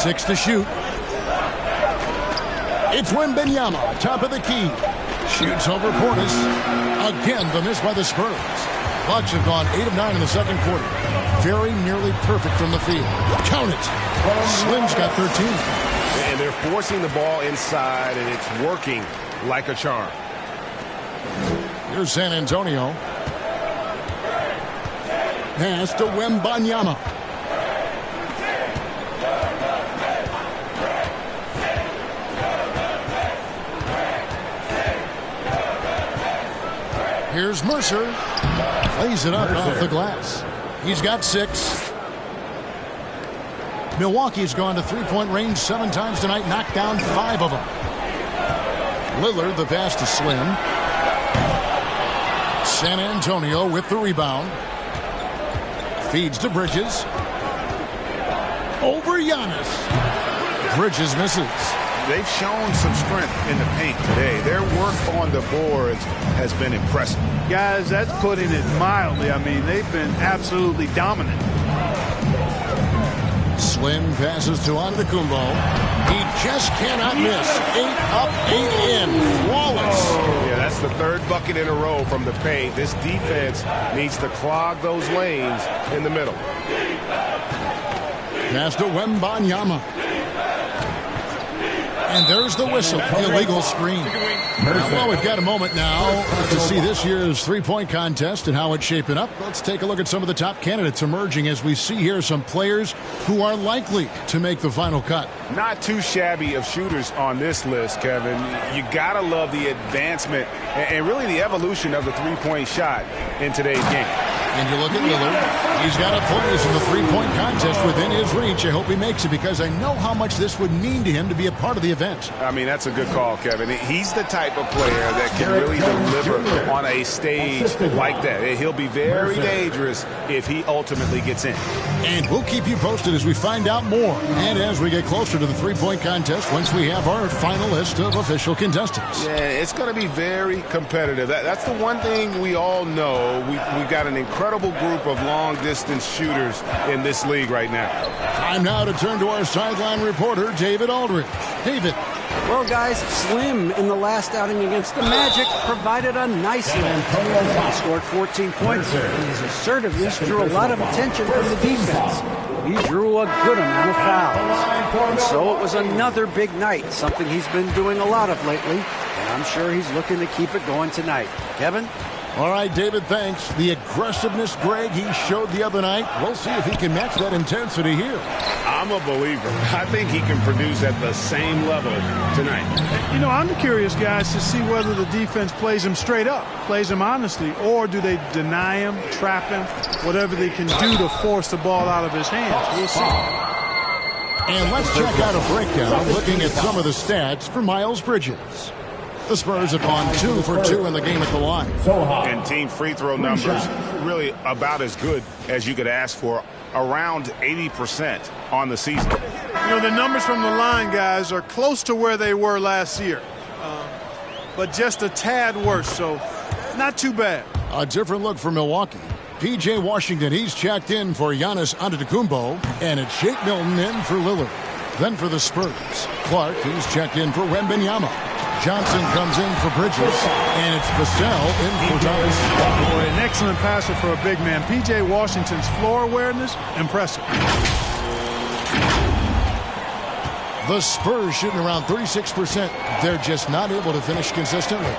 Six to shoot. It's Wembanyama, top of the key. Shoots over Portis. Again, the miss by the Spurs. Bucks have gone 8 of 9 in the second quarter. Very nearly perfect from the field. Count it. Slim's got 13. And they're forcing the ball inside, and it's working like a charm. Here's San Antonio. Pass to Wembanyama. Here's Mercer. Plays it up off the glass. He's got 6. Milwaukee's gone to three-point range 7 times tonight, knocked down 5 of them. Lillard, the pass to Slim. San Antonio with the rebound. Feeds to Bridges. Over Giannis. Bridges misses. They've shown some strength in the paint today. Their work on the boards has been impressive. Guys, that's putting it mildly. I mean, they've been absolutely dominant. Slim passes to Antetokounmpo. He just cannot miss. 8 up, 8 in. Flawless. Yeah, that's the 3rd bucket in a row from the paint. This defense needs to clog those lanes in the middle. Pass to Wembanyama. And there's the whistle. Illegal screen. Well, we've got a moment now to see this year's three-point contest and how it's shaping up. Let's take a look at some of the top candidates emerging as we see here some players who are likely to make the final cut. Not too shabby of shooters on this list, Kevin. You got to love the advancement and really the evolution of the three-point shot in today's game. And you look at Lillard. He's got a place in the three-point contest within his reach. I hope he makes it because I know how much this would mean to him to be a part of the event. I mean, that's a good call, Kevin. He's the type of player that can really deliver on a stage like that. He'll be very dangerous if he ultimately gets in. And we'll keep you posted as we find out more. And as we get closer to the three-point contest, once we have our final list of official contestants. Yeah, it's going to be very competitive. That's the one thing we all know. We've got an incredible group of long-distance shooters in this league right now. Time now to turn to our sideline reporter, David Aldridge. David. Well, guys, Slim in the last outing against the Magic provided a nice lift. He scored 14 points, and his assertiveness drew a lot of attention from the defense. He drew a good amount of fouls. And so it was another big night, something he's been doing a lot of lately, and I'm sure he's looking to keep it going tonight. Kevin? All right, David, thanks. The aggressiveness, Greg, he showed the other night. We'll see if he can match that intensity here. I'm a believer. I think he can produce at the same level tonight. You know, I'm curious, guys, to see whether the defense plays him straight up, plays him honestly, or do they deny him, trap him, whatever they can do to force the ball out of his hands. We'll see. And let's check out a breakdown looking at some of the stats for Miles Bridges. The Spurs have gone 2 for 2 in the game at the line. And team free throw numbers really about as good as you could ask for, around 80% on the season. You know, the numbers from the line, guys, are close to where they were last year, but just a tad worse, so not too bad. A different look for Milwaukee. P.J. Washington, he's checked in for Giannis Antetokounmpo, and it's Shake Milton in for Lillard. Then for the Spurs, Clark, he's checked in for Wembanyama. Johnson comes in for Bridges, and it's Vassell in for Thomas. Boy, an excellent passer for a big man. P.J. Washington's floor awareness, impressive. The Spurs shooting around 36%. They're just not able to finish consistently.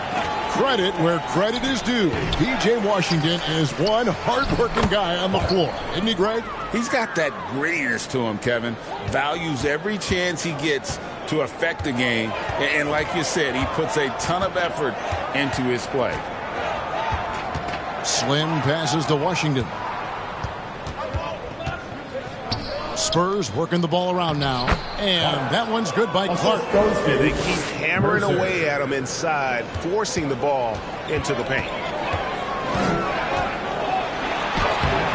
Credit where credit is due. P.J. Washington is one hard-working guy on the floor. Isn't he, Greg? He's got that grittiness to him, Kevin. Values every chance he gets to affect the game. And like you said, he puts a ton of effort into his play. Slim passes to Washington. Spurs working the ball around now. And that one's good by Clark. They keep hammering away at him inside, forcing the ball into the paint.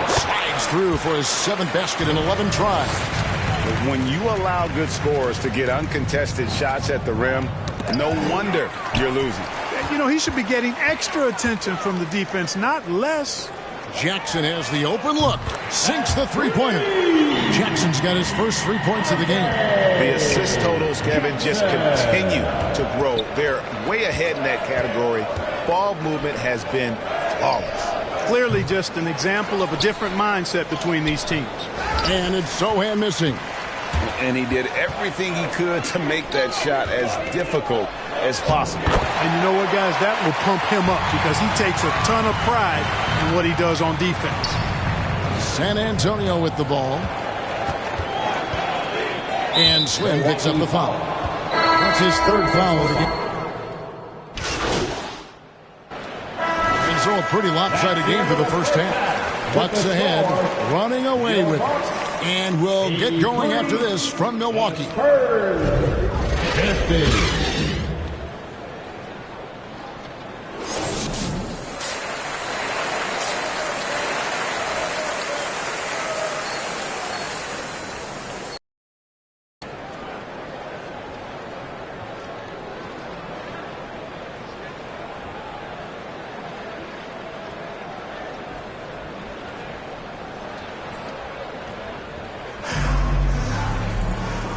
Slides through for his 7th basket in 11 tries. When you allow good scorers to get uncontested shots at the rim, no wonder you're losing. You know, he should be getting extra attention from the defense, not less. Jackson has the open look. Sinks the three-pointer. Jackson's got his first 3 points of the game. The assist totals, Kevin, just continue to grow. They're way ahead in that category. Ball movement has been flawless. Clearly just an example of a different mindset between these teams. And it's Sohan missing. And he did everything he could to make that shot as difficult as possible. And you know what, guys? That will pump him up because he takes a ton of pride in what he does on defense. San Antonio with the ball. And Slim picks up the foul. That's his 3rd foul of the game. And so a pretty lopsided game for the first half. Bucks ahead, running away with it. And we'll get going after this from Milwaukee.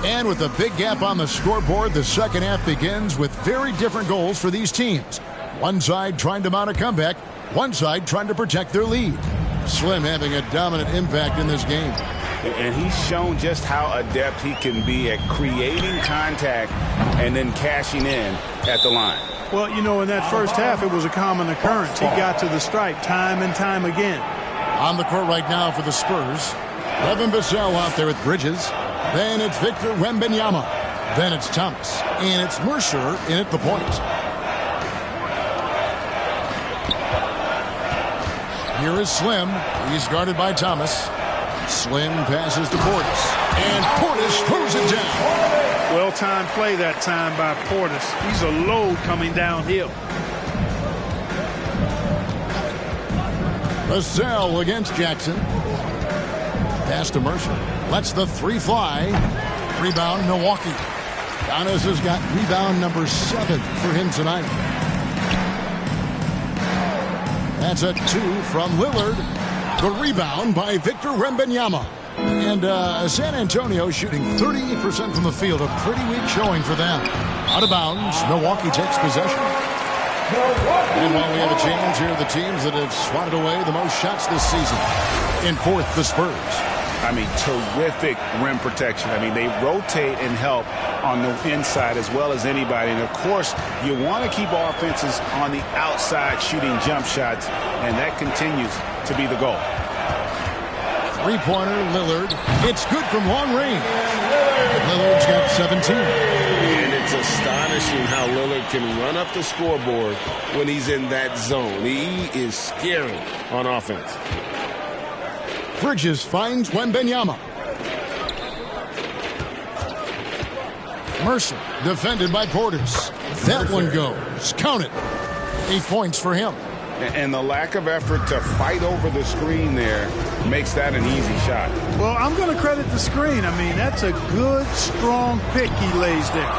And with a big gap on the scoreboard, the second half begins with very different goals for these teams. One side trying to mount a comeback, one side trying to protect their lead. Slim having a dominant impact in this game. And he's shown just how adept he can be at creating contact and then cashing in at the line. Well, you know, in that first half, it was a common occurrence. He got to the stripe time and time again. On the court right now for the Spurs, Evan Vassell out there with Bridges. Then it's Victor Wembanyama. Then it's Thomas. And it's Mercer in at the point. Here is Slim. He's guarded by Thomas. Slim passes to Portis. And Portis throws it down. Well-timed play that time by Portis. He's a load coming downhill. Vassell against Jackson. Pass to Mercer. Lets the 3 fly. Rebound, Milwaukee. Giannis has got rebound number 7 for him tonight. That's a 2 from Lillard. The rebound by Victor Wembanyama. And San Antonio shooting 38% from the field. A pretty weak showing for them. Out of bounds, Milwaukee takes possession. And while we have a change here, the teams that have swatted away the most shots this season. In 4th, the Spurs. I mean, terrific rim protection. I mean, they rotate and help on the inside as well as anybody. And, of course, you want to keep offenses on the outside shooting jump shots, and that continues to be the goal. Three-pointer, Lillard. It's good from long range. Lillard's got 17. And it's astonishing how Lillard can run up the scoreboard when he's in that zone. He is scary on offense. Bridges finds Wembanyama. Mercer defended by Portis. That one goes. Count it. 8 points for him. And the lack of effort to fight over the screen there makes that an easy shot. Well, I'm going to credit the screen. I mean, that's a good, strong pick he lays there.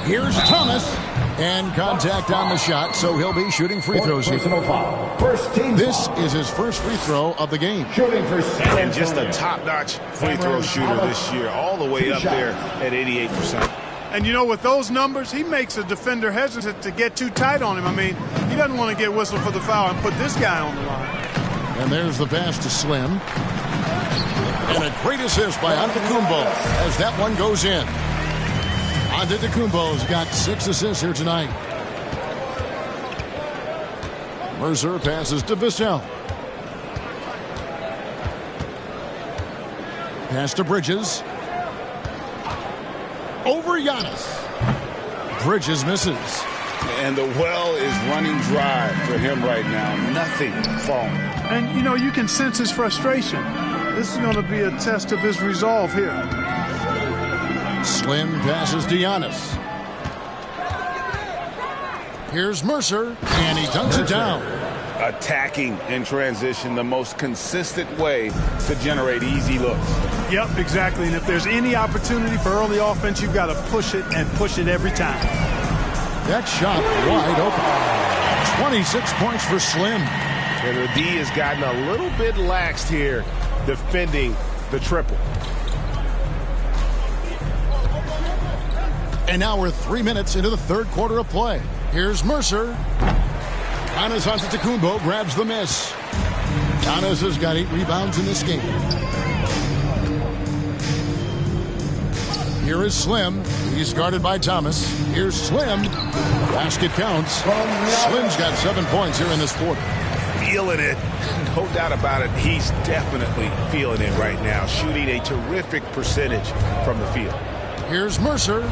Here's Thomas. And contact on the shot, so he'll be shooting free throws here. This is his first free throw of the game. And just a top-notch free throw shooter this year, all the way up there at 88%. And, you know, with those numbers, he makes a defender hesitant to get too tight on him. I mean, he doesn't want to get whistled for the foul and put this guy on the line. And there's the pass to Slim. And a great assist by Antetokounmpo as that one goes in. Antetokounmpo's got 6 assists here tonight. Mercer passes to Vassell. Pass to Bridges. Over Giannis. Bridges misses. And the well is running dry for him right now. Nothing falling. And, you know, you can sense his frustration. This is going to be a test of his resolve here. Slim passes to Giannis. Here's Mercer, and he dunks it down. Attacking in transition, the most consistent way to generate easy looks. Yep, exactly. And if there's any opportunity for early offense, you've got to push it and push it every time. That shot wide open. 26 points for Slim. And the D has gotten a little bit laxed here defending the triple. And now we're 3 minutes into the third quarter of play. Here's Mercer. Giannis Antetokounmpo grabs the miss. Giannis has got 8 rebounds in this game. Here is Slim. He's guarded by Thomas. Here's Slim. Basket counts. Slim's got 7 points here in this quarter. Feeling it. No doubt about it. He's definitely feeling it right now. Shooting a terrific percentage from the field. Here's Mercer.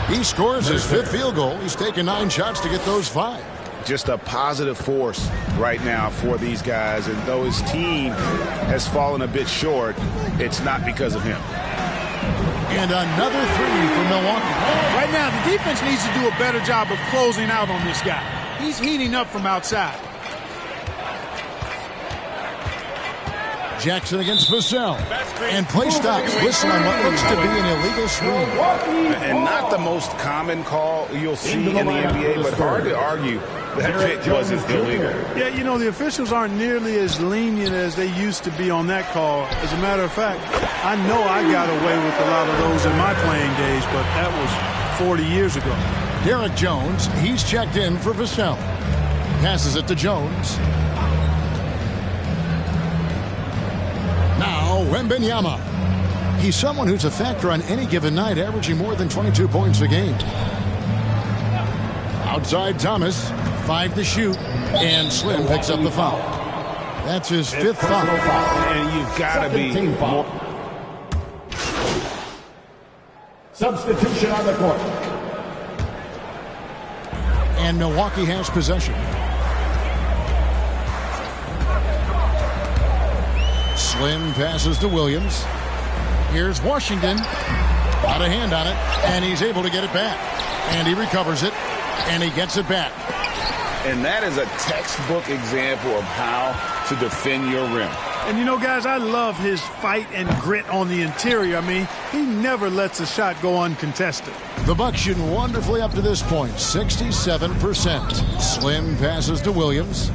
He scores his 5th field goal. He's taken 9 shots to get those 5. Just a positive force right now for these guys. And though his team has fallen a bit short, it's not because of him. And another 3 for Milwaukee. Right now, the defense needs to do a better job of closing out on this guy. He's heating up from outside. Jackson against Vassell. And play stops. Whistle on what looks to be an illegal swing. And not the most common call you'll see in the NBA, but hard to argue that pick wasn't illegal. Yeah, you know, the officials aren't nearly as lenient as they used to be on that call. As a matter of fact, I know I got away with a lot of those in my playing days, but that was 40 years ago. Derek Jones, he's checked in for Vassell. Passes it to Jones. Now, Wembanyama. He's someone who's a factor on any given night, averaging more than 22 points a game. Outside Thomas, 5 to shoot, and Slim picks up the foul. That's his 5th foul. And you've got to be more. Substitution on the court. And Milwaukee has possession. Slim passes to Williams. Here's Washington. Got a hand on it, and he's able to get it back. And he recovers it, and he gets it back. And that is a textbook example of how to defend your rim. And, you know, guys, I love his fight and grit on the interior. I mean, he never lets a shot go uncontested. The Bucks shooting wonderfully up to this point, 67%. Slim passes to Williams.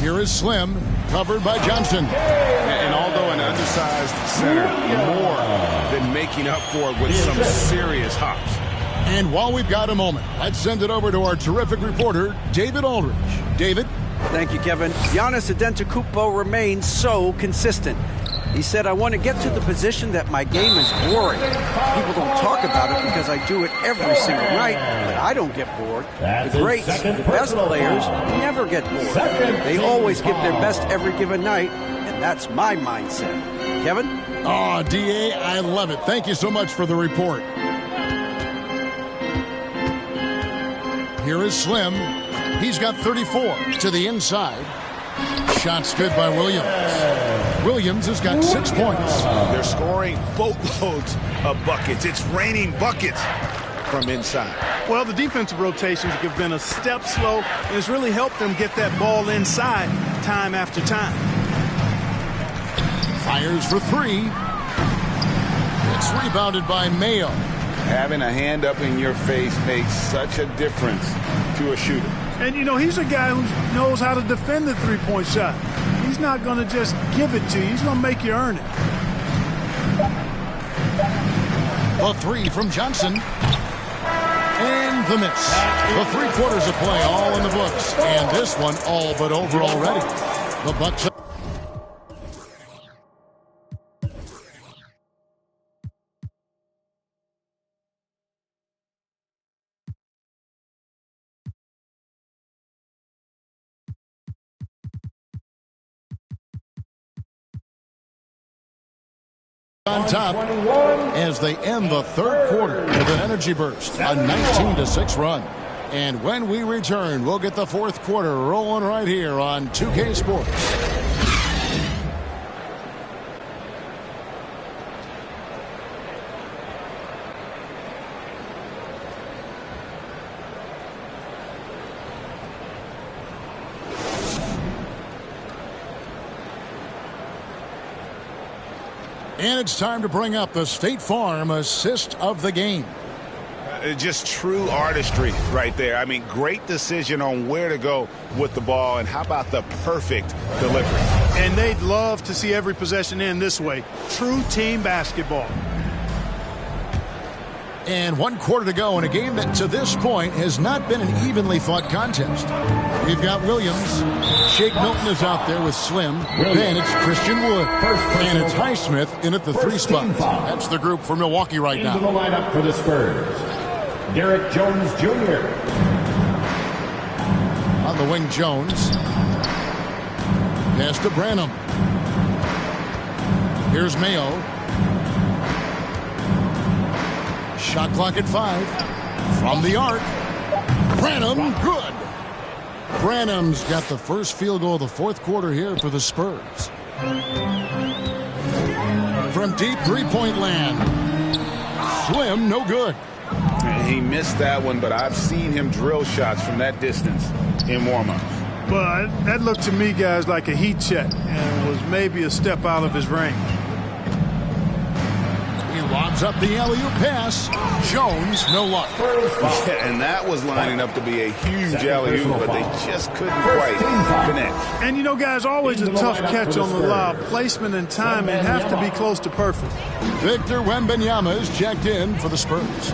Here is Slim, covered by Johnson. And although an undersized center, more than making up for it with some serious hops. And while we've got a moment, let's send it over to our terrific reporter, David Aldridge. David? Thank you, Kevin. Giannis Antetokounmpo remains so consistent. He said, I want to get to the position that my game is boring. People don't talk about it because I do it every single night, but I don't get bored. That's The greats, his second the best personal players, foul. never get bored. Second They team always give their foul. best every given night, and that's my mindset. Kevin? Oh, DA, I love it. Thank you so much for the report. Here is Slim. He's got 34 to the inside. Shot's good by Williams. Williams has got 6 points. They're scoring boatloads of buckets. It's raining buckets from inside. Well, the defensive rotations have been a step slow, and it's really helped them get that ball inside time after time. Fires for 3. It's rebounded by Mayo. Having a hand up in your face makes such a difference to a shooter. And, you know, he's a guy who knows how to defend the three-point shot. He's not going to just give it to you. He's going to make you earn it. A 3 from Johnson. And the miss. The 3 quarters of play all in the books. And this one all but over already. The Bucks. On top as they end the third quarter with an energy burst, a 19-6 run. And when we return, we'll get the fourth quarter rolling right here on 2K Sports. And it's time to bring up the State Farm assist of the game. Just true artistry right there. I mean, great decision on where to go with the ball, and how about the perfect delivery? And they'd love to see every possession end this way. True team basketball. And 1 quarter to go in a game that to this point has not been an evenly fought contest. We've got Williams. Shake Milton is out there with Slim. Then it's Christian Wood. And it's Highsmith in at the 3 spot. That's the group for Milwaukee right now. Into the lineup for the Spurs, Derek Jones Jr. On the wing, Jones. Pass to Branham. Here's Mayo. Shot clock at 5. From the arc. Branham, good. Branham's got the first field goal of the fourth quarter here for the Spurs. From deep three-point land. Slim, no good. He missed that one, but I've seen him drill shots from that distance in warm-ups. But that looked to me, guys, like a heat check, and was maybe a step out of his range. He lobs up the alley-oop pass. Jones, no luck. Yeah, and that was lining up to be a huge alley-oop, but they just couldn't quite connect. And, you know, guys, always a tough catch on the lob. Placement and timing have to be close to perfect. Victor Wembanyama is checked in for the Spurs.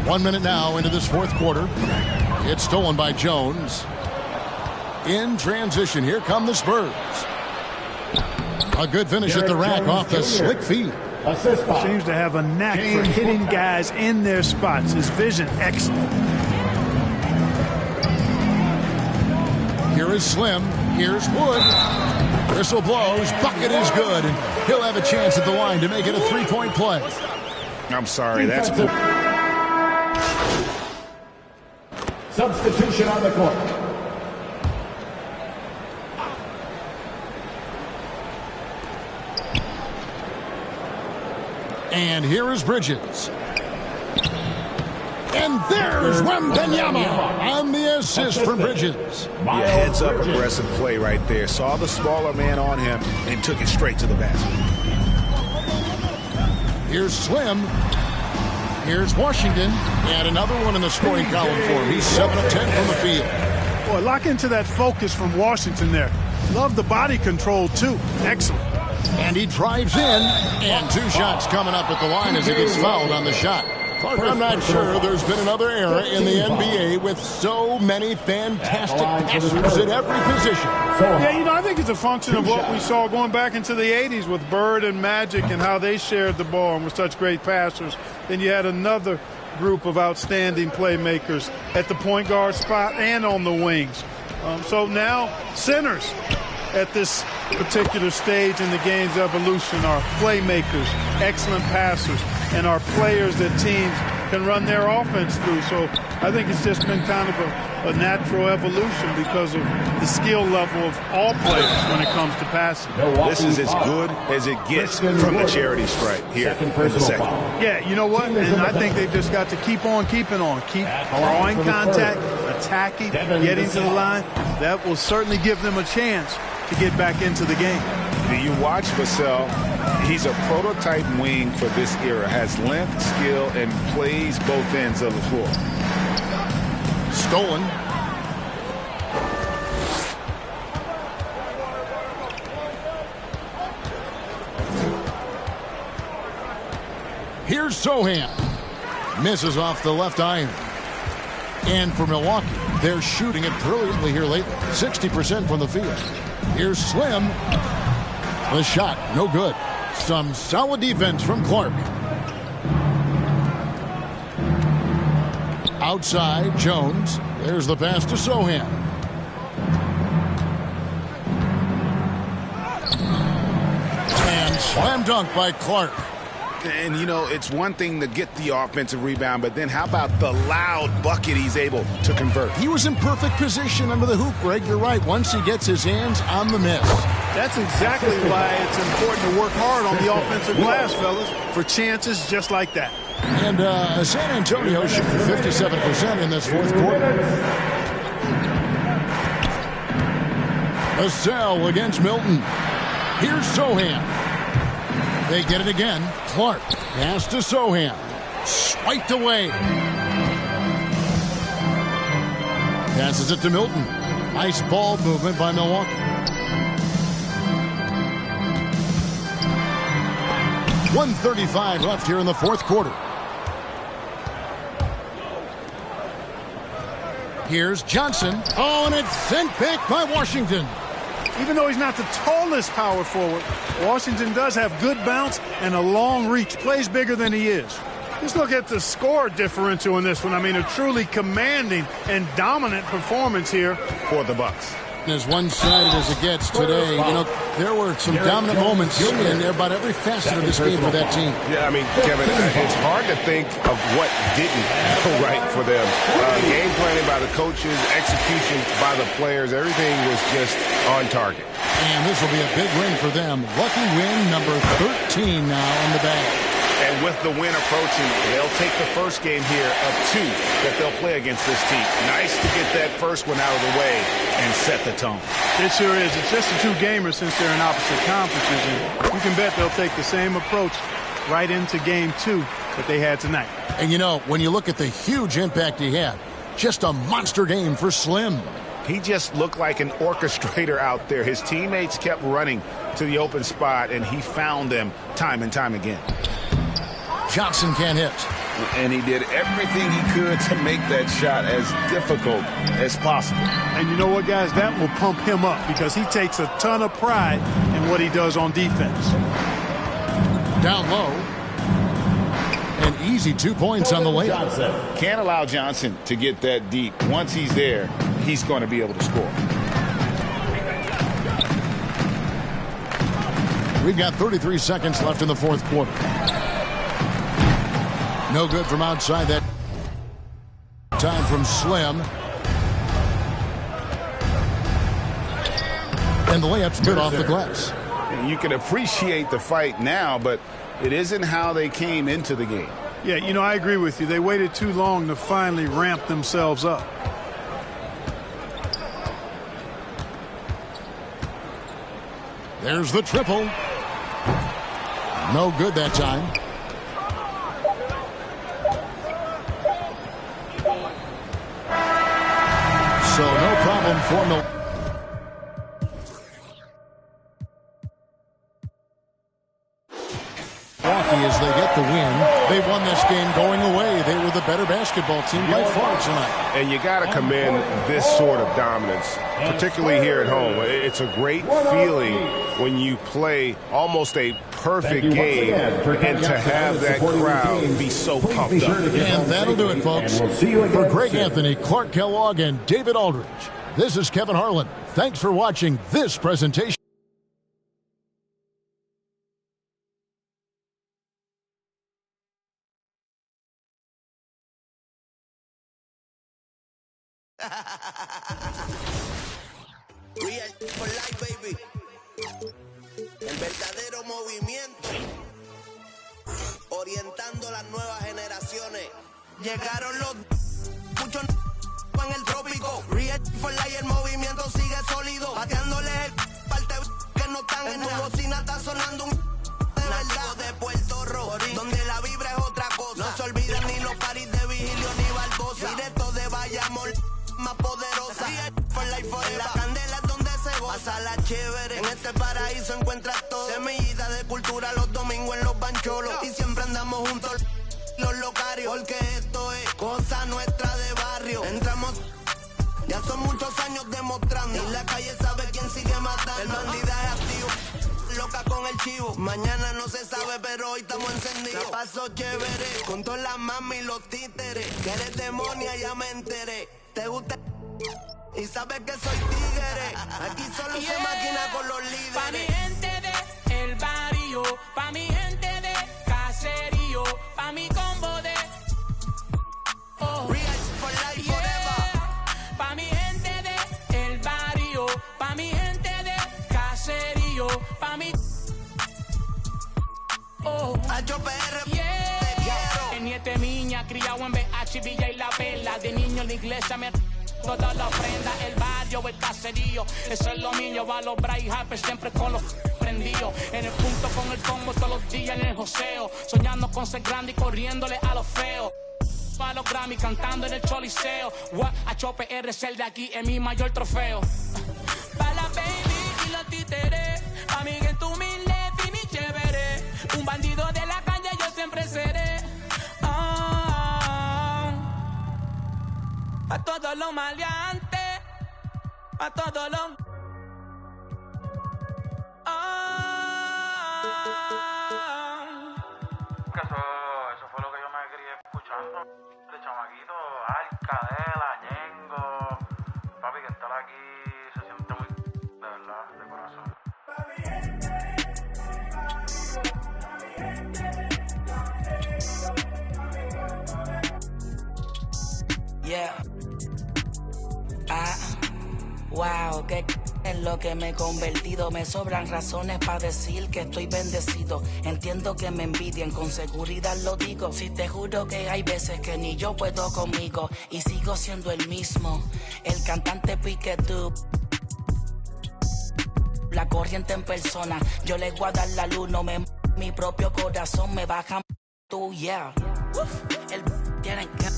1 minute now into this fourth quarter. It's stolen by Jones. In transition, here come the Spurs. A good finish at the rack off the slick feed. Seems to have a knack for hitting guys in their spots. His vision excellent. Here is Slim. Here's Wood. Whistle blows. Bucket is good. And he'll have a chance at the line to make it a three-point play. I'm sorry. That's substitution on the court. And here is Bridges. And there's Wembanyama on the assist from Bridges. Yeah, heads-up aggressive play right there. Saw the smaller man on him and took it straight to the basket. Here's Slim. Here's Washington. And another one in the scoring column for him. He's 7 of 10 from the field. Boy, lock into that focus from Washington there. Love the body control, too. Excellent. And he drives in. And 2 shots coming up at the line as he gets fouled on the shot. Clark, I'm not sure there's been another era in the NBA with so many fantastic passers at every position. Yeah, I think it's a function of what we saw going back into the 80s with Bird and Magic and how they shared the ball and were such great passers. Then you had another group of outstanding playmakers at the point guard spot and on the wings. So now centers at this particular stage in the game's evolution are playmakers, excellent passers, and are players that teams can run their offense through. So I think it's just been kind of a natural evolution because of the skill level of all players when it comes to passing. This is as good as it gets from the charity stripe here in the second. Yeah, you know what? And I think they've just got to keep on keeping on. Keep drawing contact, attacking, getting to the line. That will certainly give them a chance to get back into the game. Do you watch Vassell? He's a prototype wing for this era. Has length, skill, and plays both ends of the floor. Stolen. Here's Sohan. Misses off the left iron. And for Milwaukee, they're shooting it brilliantly here lately. 60% from the field. Here's Slim. The shot, no good. Some solid defense from Clark. Outside, Jones. There's the pass to Sohan. And slam dunk by Clark. And, it's one thing to get the offensive rebound, but then how about the loud bucket he's able to convert? He was in perfect position under the hoop, Greg. You're right. Once he gets his hands on the miss. That's exactly why it's important to work hard on the offensive glass, fellas, for chances just like that. And San Antonio shooting 57% in this fourth quarter. Vassell against Milton. Here's Sohan. They get it again. Clark. Pass to Sohan. Swiped away. Passes it to Milton. Nice ball movement by Milwaukee. .135 left here in the fourth quarter. Here's Johnson. Oh, and it's sent back by Washington. Even though he's not the tallest power forward, Washington does have good bounce and a long reach. Plays bigger than he is. Just look at the score differential in this one. I mean, a truly commanding and dominant performance here for the Bucks. As one-sided as it gets today, there were some dominant moments in about every facet of this game for that team. Yeah, I mean, Kevin, it's hard to think of what didn't go right for them. Game planning by the coaches, execution by the players, everything was just on target. And this will be a big win for them. Lucky win number 13 now on the bag. And with the win approaching, they'll take the first game here of 2 that they'll play against this team. Nice to get that first one out of the way and set the tone. It sure is. It's just a 2-gamer since they're in opposite conferences. And you can bet they'll take the same approach right into game 2 that they had tonight. And when you look at the huge impact he had, just a monster game for Slim. He just looked like an orchestrator out there. His teammates kept running to the open spot, and he found them time and time again. Johnson can't hit. And he did everything he could to make that shot as difficult as possible. And you know what, guys? That will pump him up because he takes a ton of pride in what he does on defense. Down low. An easy 2 points on the layup. Can't allow Johnson to get that deep. Once he's there, he's going to be able to score. We've got 33 seconds left in the fourth quarter. No good from outside that time from Slim. And the layup's good off the glass. You can appreciate the fight now, but it isn't how they came into the game. Yeah, I agree with you. They waited too long to finally ramp themselves up. There's the triple. No good that time. So no problem for Milwaukee as they get the win. They won this game going away. better basketball team by far tonight. And you got to commend this sort of dominance, particularly here at home. It's a great feeling when you play almost a perfect game and to have that crowd be so pumped up. And that'll do it, folks. For Greg Anthony, Clark Kellogg, and David Aldridge, this is Kevin Harlan. Thanks for watching this presentation. Real for life, baby. El verdadero movimiento. Orientando las nuevas generaciones. Llegaron los muchos en el trópico. Real for life, el movimiento sigue sólido. Bateándole el parte que no están en tu bocina. Está sonando un de verdad de Puerto Rico, donde la vibra es otra cosa. No se olvidan ni los paris de Vigilio ni Barbosa. Directo de Bayamón, más poderosa. For life forever. La candela es donde se goza. Pásala chévere. En este paraíso encuentras todo. Semillita de cultura los domingos en los bancholos. Y siempre andamos juntos los locarios. Porque esto es cosa nuestra de barrio. Entramos, ya son muchos años demostrando. Y la calle sabe quién sigue matando. El bandidaje activo. Loca con el chivo. Mañana no se sabe, pero hoy estamos encendidos. La paso chévere. Con todas las mami y los títeres. Que eres demonia, ya me enteré. ¿Te gusta? Y sabes que soy tigre. Aquí solo se maquina con los líderes. Pa' mi gente de el barrio, pa' mi gente de caserío, pa' mi combo de Real for life forever. Pa' mi gente de el barrio, pa' mi gente de caserío, pa' mi HPR, te quiero. El niete miña, criado en BH, Villa y La Vela. De niño en la iglesia me toda la ofrenda, el barrio, el caserío. Eso es lo mío, va a los bright hyper, siempre con los prendidos. En el punto con el combo todos los días en el joseo. Soñando con ser grande y corriéndole a los feos. Pa' los Grammy cantando en el choliseo. HPR es el de aquí, es mi mayor trofeo. Pa' la baby y los títeres. Pa' mí que tú humilde, fin y chévere. Un bandido de la calle yo siempre seré. Pa' todos los maleantes, pa' todos los... Eso fue lo que yo me quería escuchando. De chamaquito, Alcadela, Ñengo. Papi, que estar aquí se siente muy... de verdad, de corazón. Yeah. Wow, que en lo que me he convertido. Me sobran razones para decir que estoy bendecido. Entiendo que me envidian, con seguridad lo digo. Si te juro que hay veces que ni yo puedo conmigo. Y sigo siendo el mismo, el cantante Piquetú. La corriente en persona, yo les voy a dar la luz. No me mi propio corazón me baja tú, yeah. El tienen que...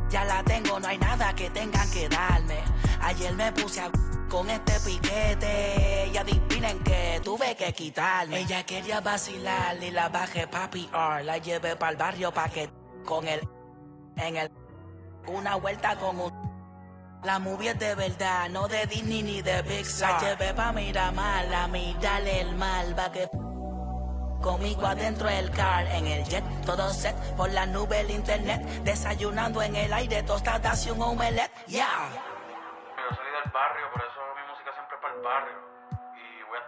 Ya la tengo, no hay nada que tengan que darme. Ayer me puse a con este piquete y adivinen que tuve que quitarme. Ella quería vacilar y la bajé pa' PR. La llevé pa'l barrio pa' que con él en el una vuelta con un... La movie es de verdad, no de Disney ni de Pixar. La llevé pa' Miramar, a mirarle el mal pa' que... Conmigo adentro el car, en el jet, todo set, por la nube el internet, desayunando en el aire, tostadas y un omelette, yeah. Yo salí del barrio, por eso mi música siempre es para el barrio. Y voy a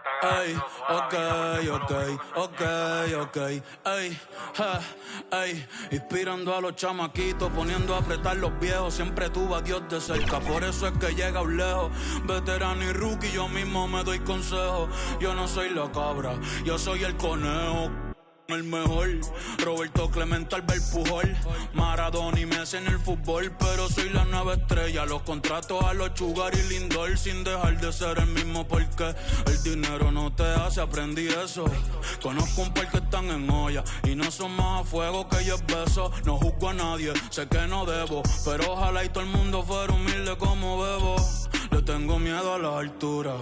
estar inspirando a los chamaquitos, poniendo a apretar los viejos. Siempre tuvo a Dios de cerca, por eso es que llega un lejos. Veterano y rookie, yo mismo me doy consejos. Yo no soy la cabra, yo soy el conejo. El mejor, Roberto Clemente, Albert Pujol, Maradona y Messi en el fútbol, pero soy la nueva estrella. Los contratos a los Sugar y Lindor, sin dejar de ser el mismo, porque el dinero no te hace, aprendí eso. Conozco un par que están en olla y no son más a fuego que 10 besos. No juzgo a nadie, sé que no debo, pero ojalá y todo el mundo fuera humilde como Bebo. Le tengo miedo a las alturas,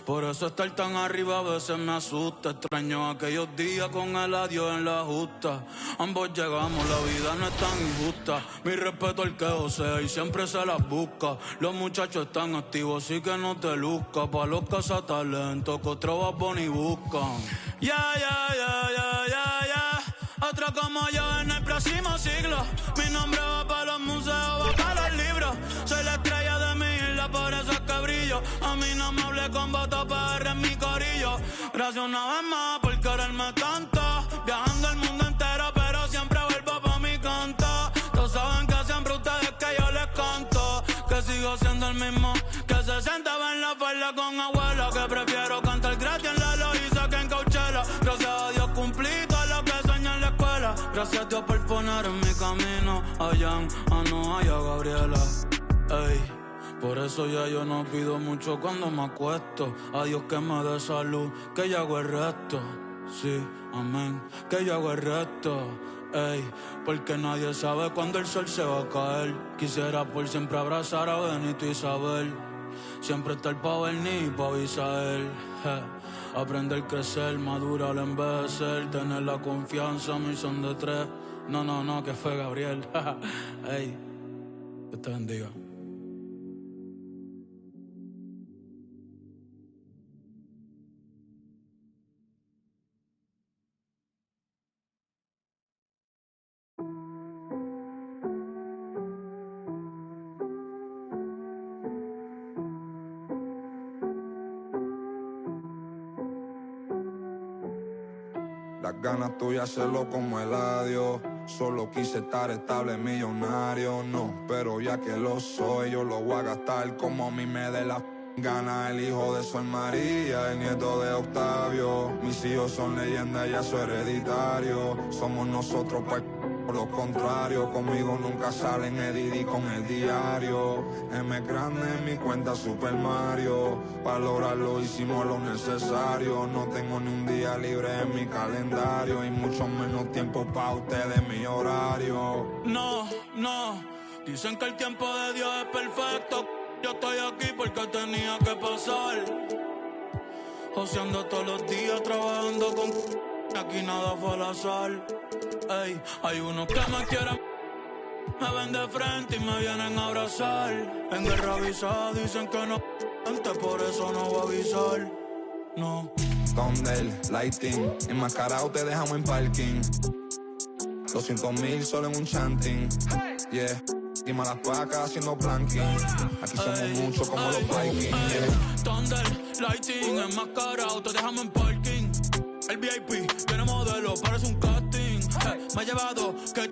Por eso estar tan arriba a veces me asusta. Extraño aquellos días con el adiós en la justa. Ambos llegamos, la vida no es tan injusta. Mi respeto al que osea y siempre se las busca. Los muchachos están activos, así que no te luzca. Pa' los cazatalentos que otro Bad Bunny buscan. Otro como yo en el próximo siglo. Mi nombre va para los museos, va para los libros. Soy la estrella de mi isla, por eso es que brillo. A mí no me hablé con voto PR en mi corillo. Gracias una vez más por quererme tanto. Viajando el mundo entero, pero siempre vuelvo pa' mi canto. Todos saben que siempre ustedes que yo les canto. Que sigo siendo el mismo que se sentaba en la falda con abuela. Que prefiero cantar gratis en la Loíza que en Coachella. Gracias a Dios cumplí todo lo que soñé en la escuela. Gracias a Dios por poner en mi camino a Jan, a Noah y a Gabriela. Ey, por eso ya yo no pido mucho cuando me acuesto. A Dios que me dé salud, que yo hago el resto. Sí, amén, que yo hago el resto. Ey, porque nadie sabe cuándo el sol se va a caer. Quisiera por siempre abrazar a Benito y Isabel. Siempre estar pa' ver ni pa' avisar. Aprender, crecer, madurar, envejecer. Tener la confianza, mi son de tres. No, que fue Gabriel. Ey, Dios te bendiga. Las ganas tuyas hacerlo como el adiós. Solo quise estar estable, millonario, no. Pero ya que lo soy, yo lo voy a gastar como a mí me dé la gana. El hijo de Sol María, el nieto de Octavio. Mis hijos son leyendas, ya soy hereditario. Somos nosotros por lo contrario. Conmigo nunca salen Edidi con el diario. M grande en mi cuenta Super Mario. Para lograrlo hicimos lo necesario. No tengo ni un día libre en mi calendario. Y mucho menos tiempo pa' ustedes, mi horario. No, dicen que el tiempo de Dios es perfecto. Yo estoy aquí porque tenía que pasar. Joseando todos los días, trabajando con... Aquí nada fue al azar. Ey, hay unos que me quieren, me ven de frente y me vienen a abrazar. En guerra avisada dicen que no, antes por eso no voy a avisar. No. Donde el lighting, enmascarado te dejamos en parking. 200,000 solo en un chanting. Yeah. Dime las pacas haciendo planking. Aquí somos muchos como los Vikings. Yeah. Thunder, lighting, enmascarado, te dejamos en parking. El VIP tiene modelo, parece un casting. Me ha llevado que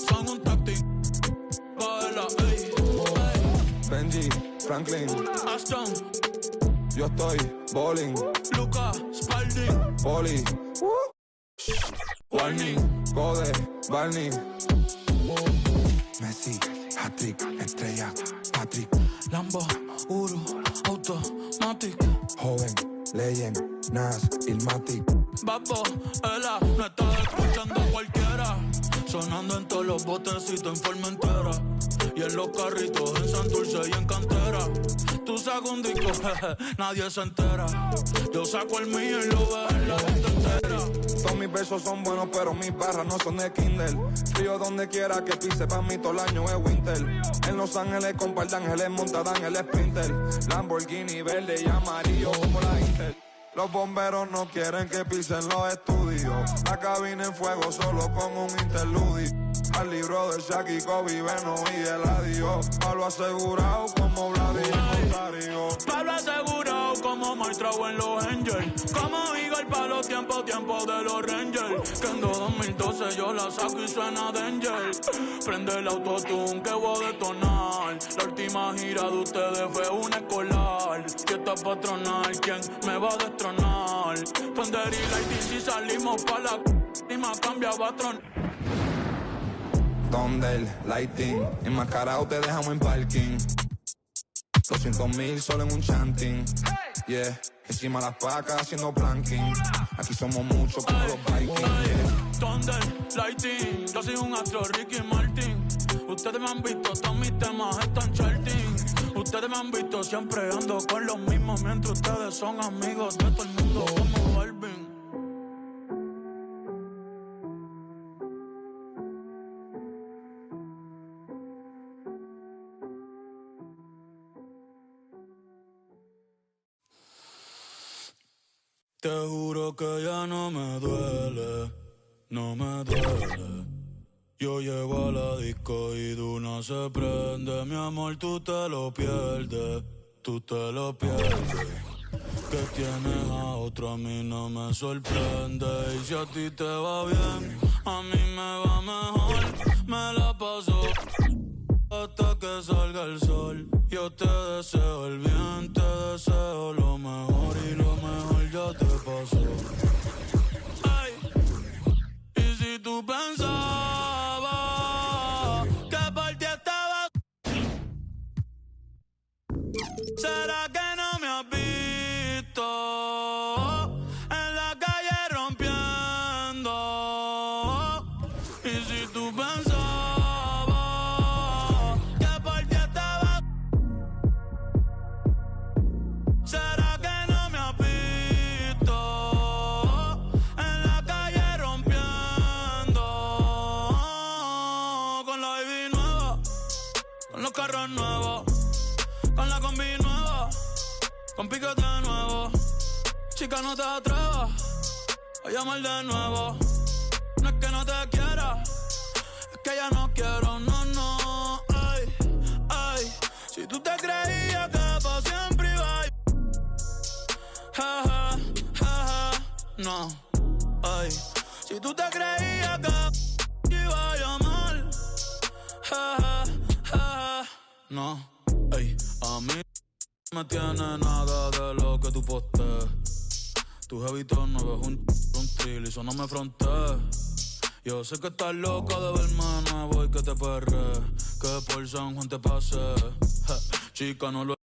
son un tacting. Baila, Benji, Franklin, Aston, yo estoy bowling. Luca, Spalding, Poli, Warning, Code, Barney, Messi, Hat-trick, estrella, Patrick, Lambo, Uru, Automatic, joven, Legend, Nas, Ilmatic. Babo, Ela, no estás escuchando a cualquiera. Sonando en todos los botecitos en forma entera. Y en los carritos en Santurce y en Cantera. Tú sacas un disco, nadie se entera. Yo saco el mío y lo veo en la gente entera. Todos mis versos son buenos, pero mis barras no son de Kindle. Frío donde quiera que pise, pa' mí todo el año es winter. En Los Ángeles con par de ángeles montada en el Sprinter. Lamborghini verde y amarillo como la Inter. Los bomberos no quieren que pisen los estudios. La cabina en fuego solo con un interludio. Al libro de Shaq y Kobe, Beno y Eladio. Pablo asegurado como Vladimir Rosario. Pablo asegurado como Maestrao en los Angels. Como Eagle para los tiempos de los Rangers. Que en 2012 yo la saco y suena Danger. Prende el autotune que voy a detonar. La última gira de ustedes fue una escolar. Fiesta patronal, ¿quién me va a destronar? Prender y lighting si salimos pa' la y más cambia patrón. Donde el lighting, enmascarado te dejamos en parking. 200,000 solo en un chanting. Yeah, encima las pacas haciendo planking. Aquí somos muchos como los Vikings. Yeah. Thunder, lighting, yo soy un astro Ricky Martin. Ustedes me han visto, todos mis temas están charting. Ustedes me me han visto siempre ando con los mismos, mientras ustedes son amigos de todo el mundo como Balvin. Te juro que ya no me duele, no me duele. Yo llego a la disco y Duna se prende. Mi amor, tú te lo pierdes, tú te lo pierdes. Que tienes a otro a mí no me sorprende. Y si a ti te va bien, a mí me va mejor. Me la paso hasta que salga el sol. Yo te deseo el bien, te deseo lo mejor. Y lo mejor ya te pasó. Ay, y si tú pensabas que por ti estaba, ¿será que no me has visto en la calle rompiendo? Y si tú pensabas que por ti estaba, ¿será que no me has visto en la calle rompiendo? Con la baby nueva, con los carros nuevos, con la combi nueva, con piquete nuevo. Chica, no te atrevas a llamar de nuevo. No es que no te quiera, es que ya no quiero, no, no. Ay, ay, si tú te creías que para siempre iba a... Ja, ja, ja, ja, no. Ay, si tú te creías que iba a llamar. Ja, ja, ja, ja, no. Ay, a mí no me tiene nada de lo que tú postees. Tu jevito no ves un trill y eso no me frontees. Yo sé que estás loca de verme nuevo y que te perre, que por San Juan te pase. Ja, chica, no lo